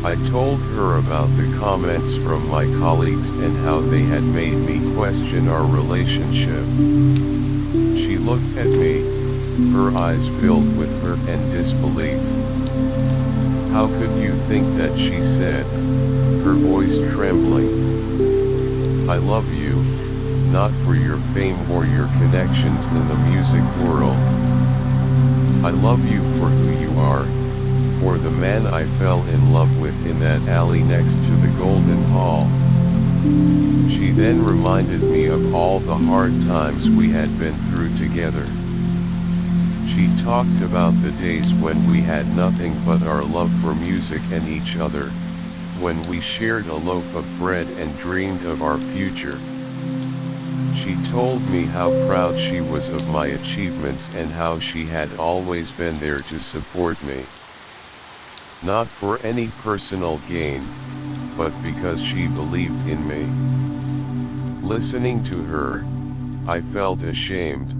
I told her about the comments from my colleagues and how they had made me question our relationship. She looked at me, her eyes filled with hurt and disbelief. "How could you think that?" she said, her voice trembling. "I love you, not for your fame or your connections in the music world. I love you for who you are, for the man I fell in love with in that alley next to the Golden Hall." She then reminded me of all the hard times we had been through together. She talked about the days when we had nothing but our love for music and each other, when we shared a loaf of bread and dreamed of our future. She told me how proud she was of my achievements and how she had always been there to support me. Not for any personal gain, but because she believed in me. Listening to her, I felt ashamed.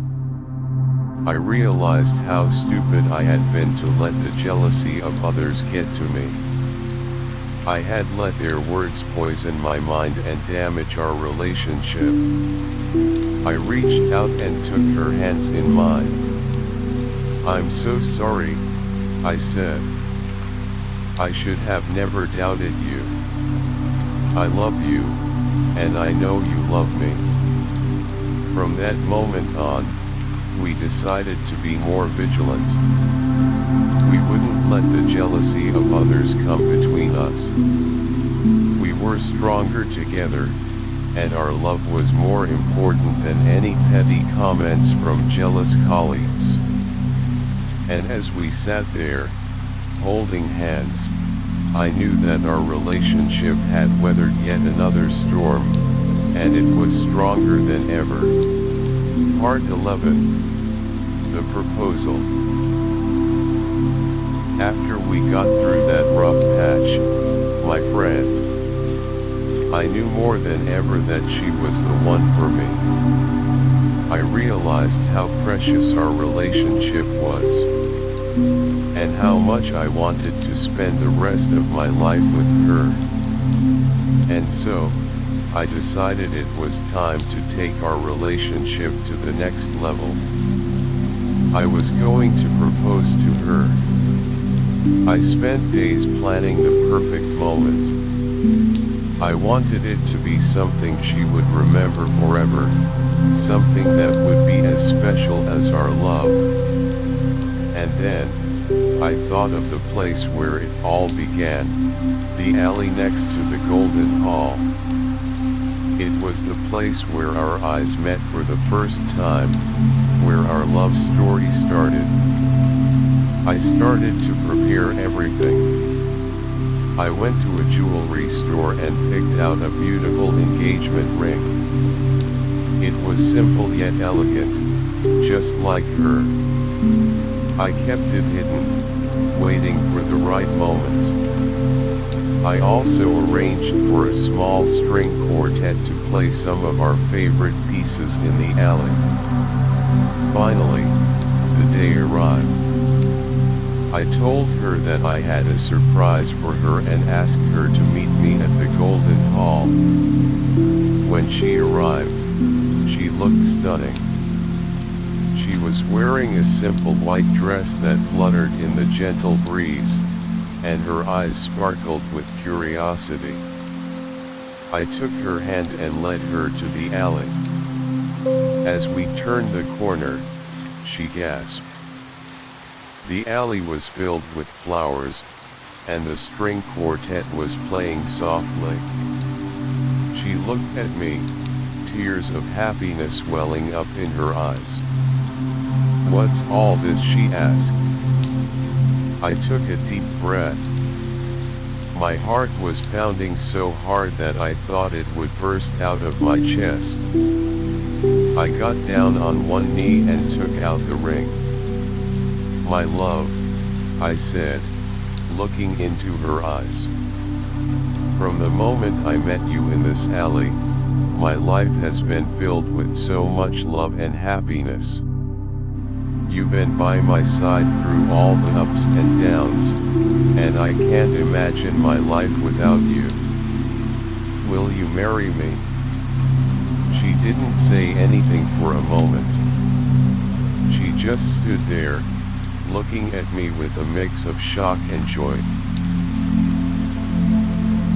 I realized how stupid I had been to let the jealousy of others get to me. I had let their words poison my mind and damage our relationship. I reached out and took her hands in mine. "I'm so sorry," I said. "I should have never doubted you. I love you, and I know you love me." From that moment on, we decided to be more vigilant. We wouldn't let the jealousy of others come between us. We were stronger together, and our love was more important than any petty comments from jealous colleagues. And as we sat there, holding hands, I knew that our relationship had weathered yet another storm, and it was stronger than ever. Part 11. The Proposal. After we got through that rough patch, my friend, I knew more than ever that she was the one for me. I realized how precious our relationship was, and how much I wanted to spend the rest of my life with her. And so, I decided it was time to take our relationship to the next level. I was going to propose to her. I spent days planning the perfect moment. I wanted it to be something she would remember forever, something that would be as special as our love. And then, I thought of the place where it all began, the alley next to the Golden Hall. It was the place where our eyes met for the first time, where our love story started. I started to prepare everything. I went to a jewelry store and picked out a beautiful engagement ring. It was simple yet elegant, just like her. I kept it hidden, waiting for the right moment. I also arranged for a small string quartet to play some of our favorite pieces in the alley. Finally, the day arrived. I told her that I had a surprise for her and asked her to meet me at the Golden Hall. When she arrived, she looked stunning. She was wearing a simple white dress that fluttered in the gentle breeze, and her eyes sparkled with curiosity. I took her hand and led her to the alley. As we turned the corner, she gasped. The alley was filled with flowers, and the string quartet was playing softly. She looked at me, tears of happiness welling up in her eyes. "What's all this?" she asked. I took a deep breath. My heart was pounding so hard that I thought it would burst out of my chest. I got down on one knee and took out the ring. "My love," I said, looking into her eyes. "From the moment I met you in this alley, my life has been filled with so much love and happiness. You've been by my side through all the ups and downs, and I can't imagine my life without you. Will you marry me?" She didn't say anything for a moment. She just stood there, looking at me with a mix of shock and joy.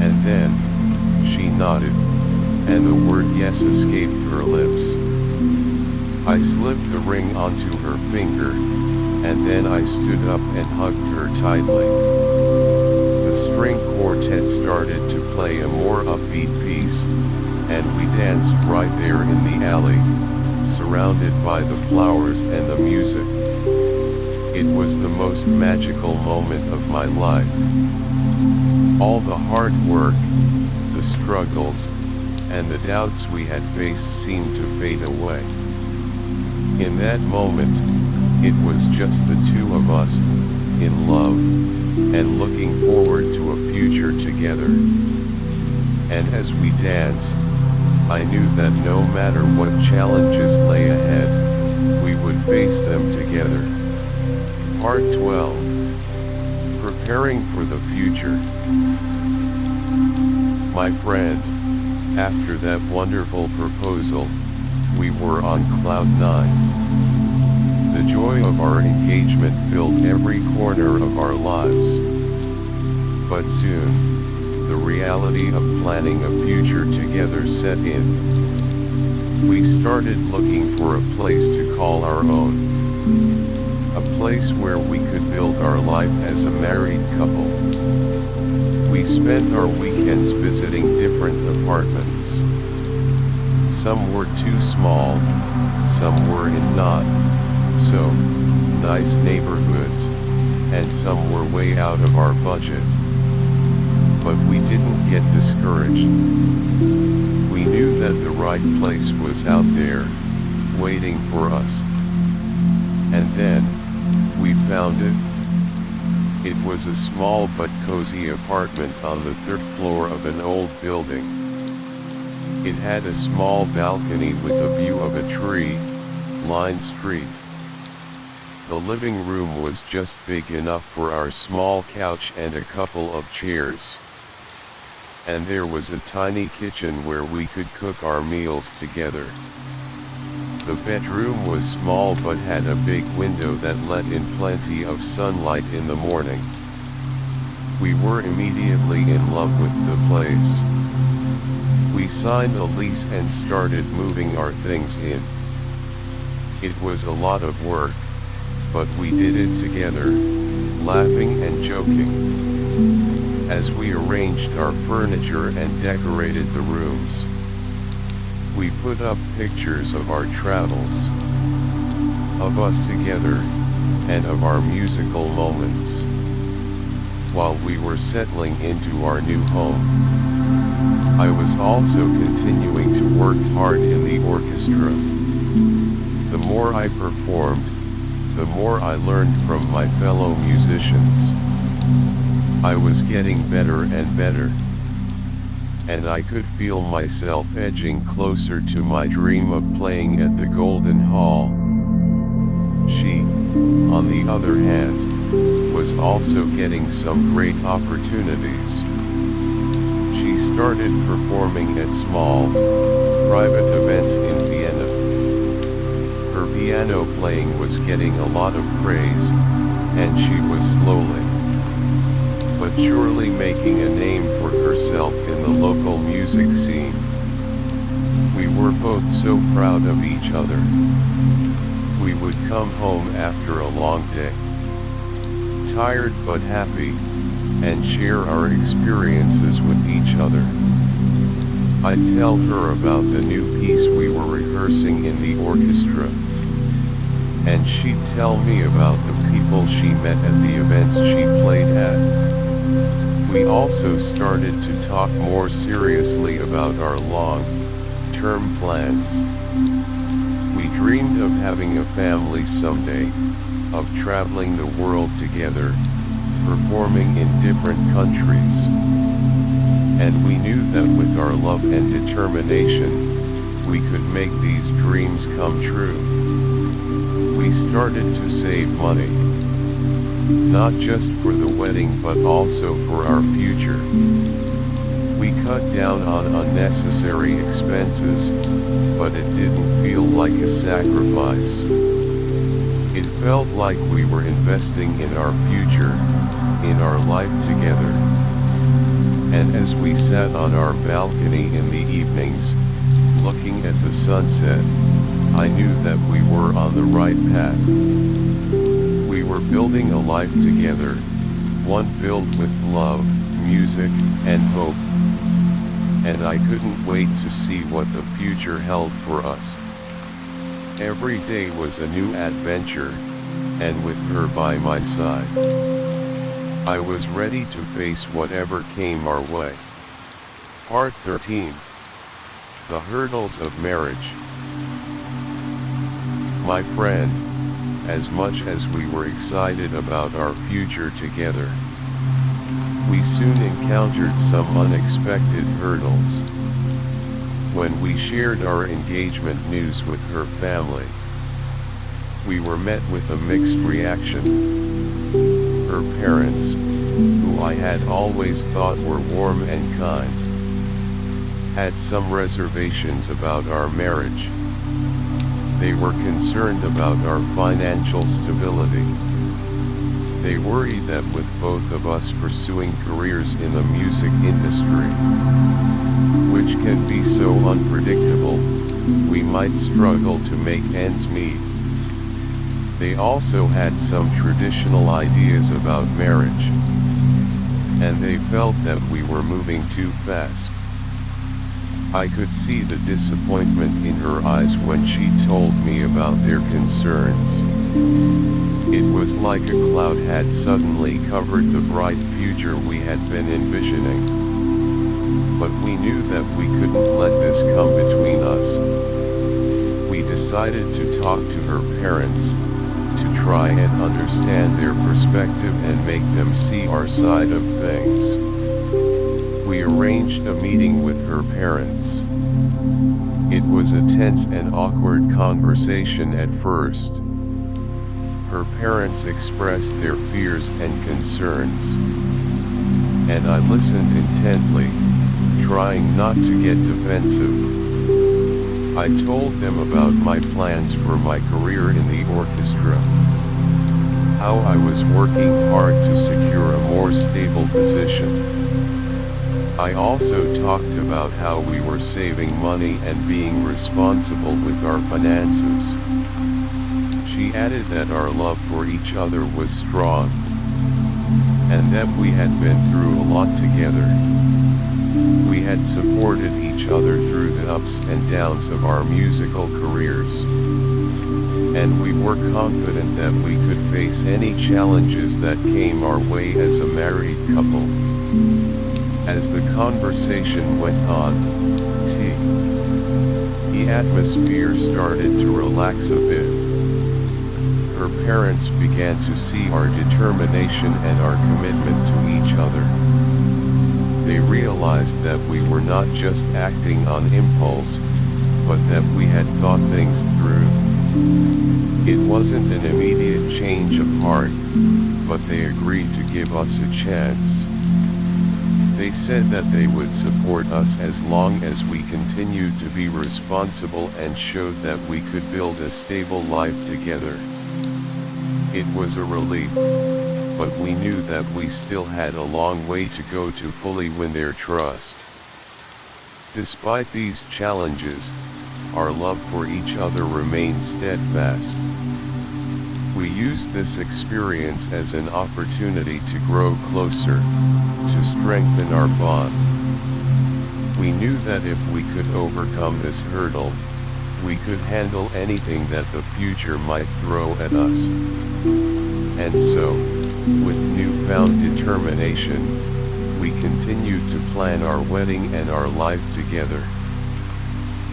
And then, she nodded, and the word yes escaped her lips. I slipped the ring onto her finger, and then I stood up and hugged her tightly. The string quartet started to play a more upbeat piece, and we danced right there in the alley, surrounded by the flowers and the music. It was the most magical moment of my life. All the hard work, the struggles, and the doubts we had faced seemed to fade away. In that moment, it was just the two of us, in love, and looking forward to a future together. And as we danced, I knew that no matter what challenges lay ahead, we would face them together. Part 12. Preparing for the future. My friend, after that wonderful proposal, we were on cloud 9. The joy of our engagement filled every corner of our lives. But soon, the reality of planning a future together set in. We started looking for a place to call our own. A place where we could build our life as a married couple. We spent our weekends visiting different apartments. Some were too small, some were in not so nice neighborhoods, and some were way out of our budget. But we didn't get discouraged. We knew that the right place was out there, waiting for us. And then, we found it. It was a small but cozy apartment on the 3rd floor of an old building. It had a small balcony with a view of a tree-lined street. The living room was just big enough for our small couch and a couple of chairs. And there was a tiny kitchen where we could cook our meals together. The bedroom was small but had a big window that let in plenty of sunlight in the morning. We were immediately in love with the place. We signed a lease and started moving our things in. It was a lot of work, but we did it together, laughing and joking. As we arranged our furniture and decorated the rooms, we put up pictures of our travels, of us together, and of our musical moments. While we were settling into our new home, I was also continuing to work hard in the orchestra. The more I performed, the more I learned from my fellow musicians. I was getting better and better, and I could feel myself edging closer to my dream of playing at the Golden Hall. She, on the other hand, was also getting some great opportunities. She started performing at small, private events in Vienna. Her piano playing was getting a lot of praise, and she was slowly but surely making a name for herself in the local music scene. We were both so proud of each other. We would come home after a long day, tired but happy, and share our experiences with each other. I'd tell her about the new piece we were rehearsing in the orchestra, and she'd tell me about the people she met at the events she played at. We also started to talk more seriously about our long-term plans. We dreamed of having a family someday, of traveling the world together, performing in different countries. And we knew that with our love and determination, we could make these dreams come true. We started to save money, not just for the wedding but also for our future. We cut down on unnecessary expenses, but it didn't feel like a sacrifice. It felt like we were investing in our future, in our life together. And as we sat on our balcony in the evenings, looking at the sunset, I knew that we were on the right path. We were building a life together, one filled with love, music, and hope. And I couldn't wait to see what the future held for us. Every day was a new adventure, and with her by my side, I was ready to face whatever came our way. Part 13. The Hurdles of Marriage. My friend, as much as we were excited about our future together, we soon encountered some unexpected hurdles. When we shared our engagement news with her family, we were met with a mixed reaction. Her parents, who I had always thought were warm and kind, had some reservations about our marriage. They were concerned about our financial stability. They worried that with both of us pursuing careers in the music industry, which can be so unpredictable, we might struggle to make ends meet. They also had some traditional ideas about marriage, and they felt that we were moving too fast. I could see the disappointment in her eyes when she told me about their concerns. It was like a cloud had suddenly covered the bright future we had been envisioning. But we knew that we couldn't let this come between us. We decided to talk to her parents, to try and understand their perspective and make them see our side of things. We arranged a meeting with her parents. It was a tense and awkward conversation at first. Her parents expressed their fears and concerns, and I listened intently, trying not to get defensive. I told them about my plans for my career in the orchestra, how I was working hard to secure a more stable position. I also talked about how we were saving money and being responsible with our finances. She added that our love for each other was strong, and that we had been through a lot together. We had supported each other through the ups and downs of our musical careers, and we were confident that we could face any challenges that came our way as a married couple. As the conversation went on, the atmosphere started to relax a bit. Her her parents began to see our determination and our commitment to each other. They realized that we were not just acting on impulse, but that we had thought things through. It wasn't an immediate change of heart, but they agreed to give us a chance. They said that they would support us as long as we continued to be responsible and showed that we could build a stable life together. It was a relief, but we knew that we still had a long way to go to fully win their trust. Despite these challenges, our love for each other remained steadfast. We used this experience as an opportunity to grow closer, to strengthen our bond. We knew that if we could overcome this hurdle, we could handle anything that the future might throw at us. And so, with newfound determination, we continued to plan our wedding and our life together.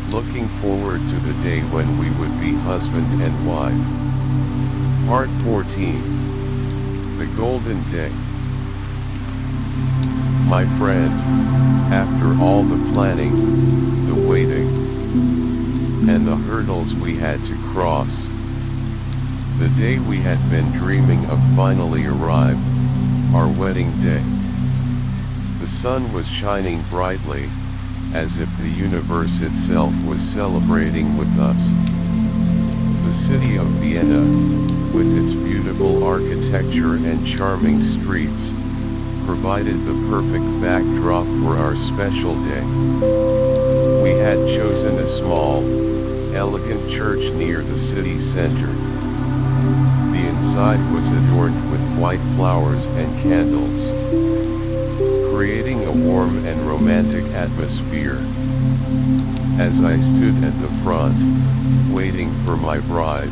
Looking forward to the day when we would be husband and wife. Part 14. The Golden Day. My friend, after all the planning, the waiting, and the hurdles we had to cross, the day we had been dreaming of finally arrived, our wedding day. The sun was shining brightly, as if the universe itself was celebrating with us. The city of Vienna, with its beautiful architecture and charming streets, provided the perfect backdrop for our special day. We had chosen a small, elegant church near the city center. The inside was adorned with white flowers and candles, creating a warm and romantic atmosphere. As I stood at the front, waiting for my bride,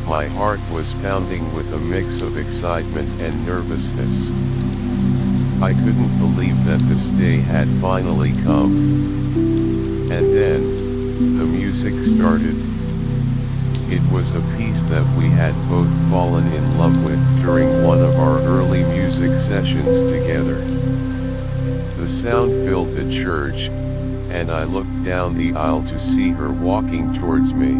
my heart was pounding with a mix of excitement and nervousness. I couldn't believe that this day had finally come. And then, the music started. It was a piece that we had both fallen in love with during one of our early music sessions together. The sound filled the church, and I looked down the aisle to see her walking towards me.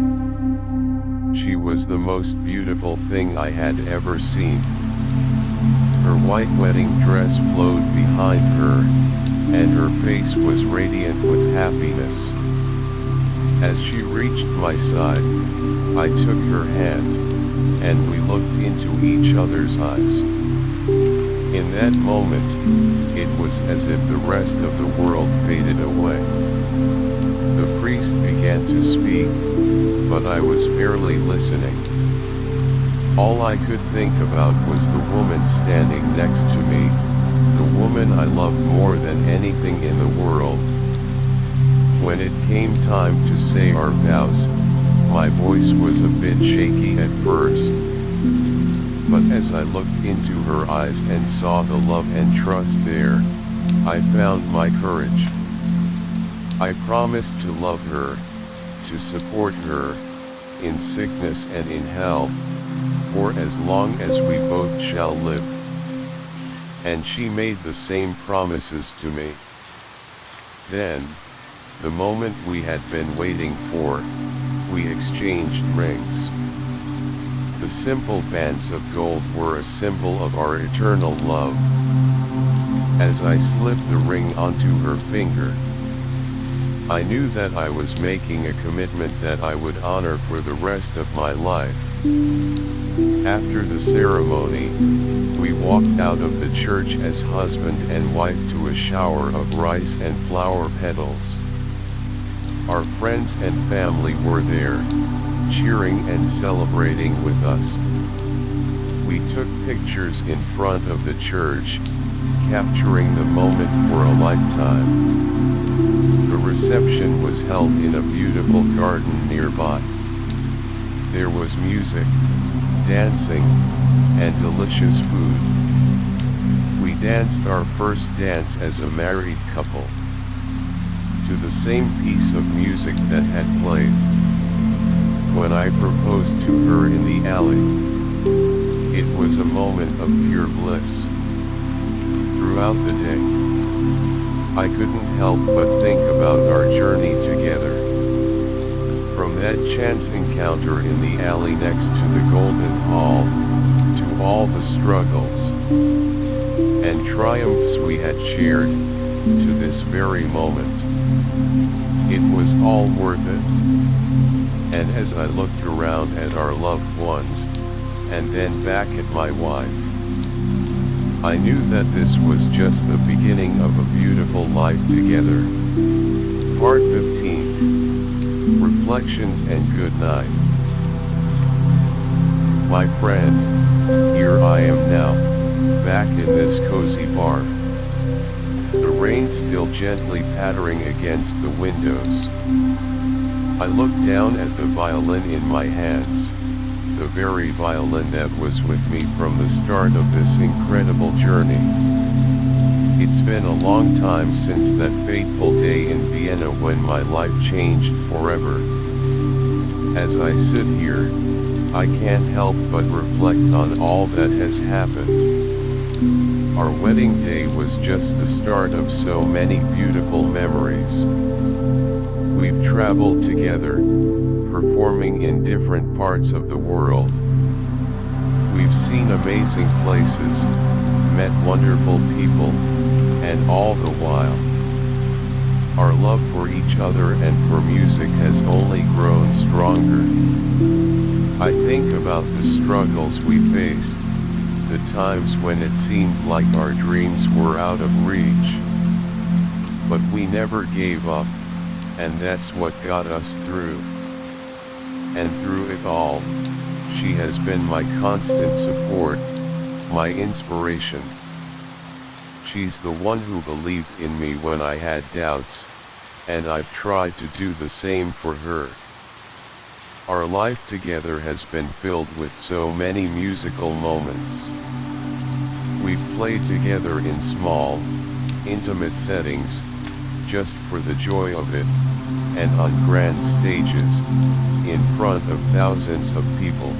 She was the most beautiful thing I had ever seen. Her white wedding dress flowed behind her, and her face was radiant with happiness. As she reached my side, I took her hand, and we looked into each other's eyes. In that moment, it was as if the rest of the world faded away. The priest began to speak, but I was barely listening. All I could think about was the woman standing next to me, the woman I loved more than anything in the world. When it came time to say our vows, my voice was a bit shaky at first. But as I looked into her eyes and saw the love and trust there, I found my courage. I promised to love her, to support her, in sickness and in health, for as long as we both shall live. And she made the same promises to me. Then, the moment we had been waiting for, we exchanged rings. The simple bands of gold were a symbol of our eternal love. As I slipped the ring onto her finger, I knew that I was making a commitment that I would honor for the rest of my life. After the ceremony, we walked out of the church as husband and wife to a shower of rice and flower petals. Our friends and family were there, cheering and celebrating with us. We took pictures in front of the church, capturing the moment for a lifetime. The reception was held in a beautiful garden nearby. There was music, dancing, and delicious food. We danced our first dance as a married couple, to the same piece of music that had played. When I proposed to her in the alley, It was a moment of pure bliss. Throughout the day, I couldn't help but think about our journey together. From that chance encounter in the alley next to the Golden Hall, to all the struggles and triumphs we had shared, to this very moment. It was all worth it. And as I looked around at our loved ones, and then back at my wife, I knew that this was just the beginning of a beautiful life together. Part 15. Reflections and Good Night. My friend, here I am now, back in this cozy bar. The rain still gently pattering against the windows. I look down at the violin in my hands, the very violin that was with me from the start of this incredible journey. It's been a long time since that fateful day in Vienna when my life changed forever. As I sit here, I can't help but reflect on all that has happened. Our wedding day was just the start of so many beautiful memories. We've traveled together, performing in different parts of the world. We've seen amazing places, met wonderful people, and all the while, our love for each other and for music has only grown stronger. I think about the struggles we faced, the times when it seemed like our dreams were out of reach. But we never gave up, and that's what got us through. And through it all, she has been my constant support, my inspiration. She's the one who believed in me when I had doubts, and I've tried to do the same for her. Our life together has been filled with so many musical moments. We've played together in small, intimate settings, just for the joy of it, and on grand stages, in front of thousands of people.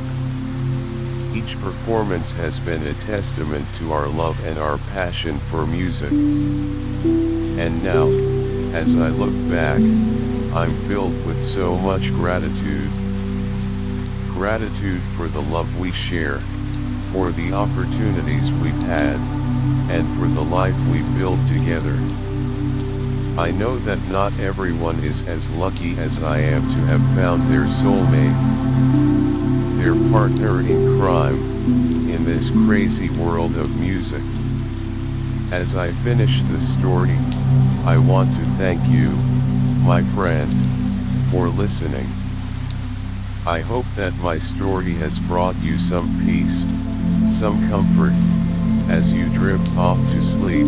Each performance has been a testament to our love and our passion for music. And now, as I look back, I'm filled with so much gratitude. Gratitude for the love we share, for the opportunities we've had, and for the life we build together. I know that not everyone is as lucky as I am to have found their soulmate, their partner in crime, in this crazy world of music. As I finish this story, I want to thank you, my friend, for listening. I hope that my story has brought you some peace, some comfort, as you drift off to sleep.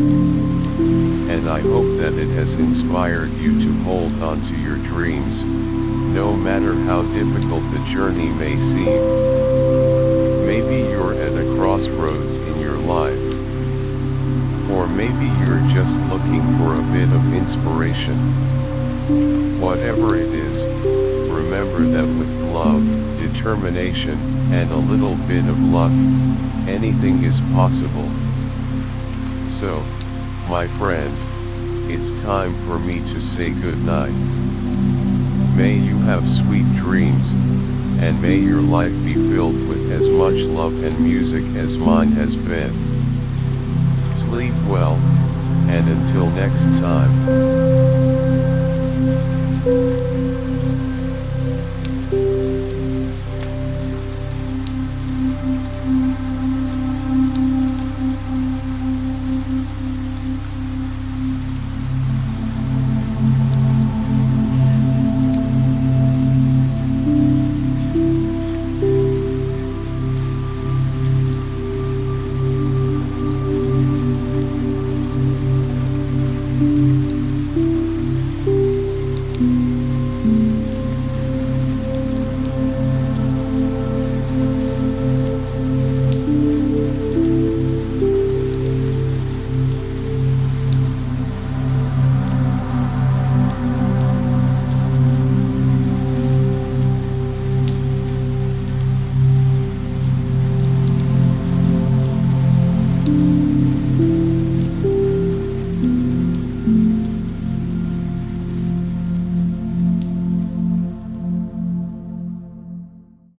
And I hope that it has inspired you to hold on to your dreams, no matter how difficult the journey may seem. Maybe you're at a crossroads in your life. Or maybe you're just looking for a bit of inspiration. Whatever it is, remember that with love, determination, and a little bit of luck, anything is possible. So, my friend, it's time for me to say goodnight. May you have sweet dreams, and may your life be filled with as much love and music as mine has been. Sleep well, and until next time.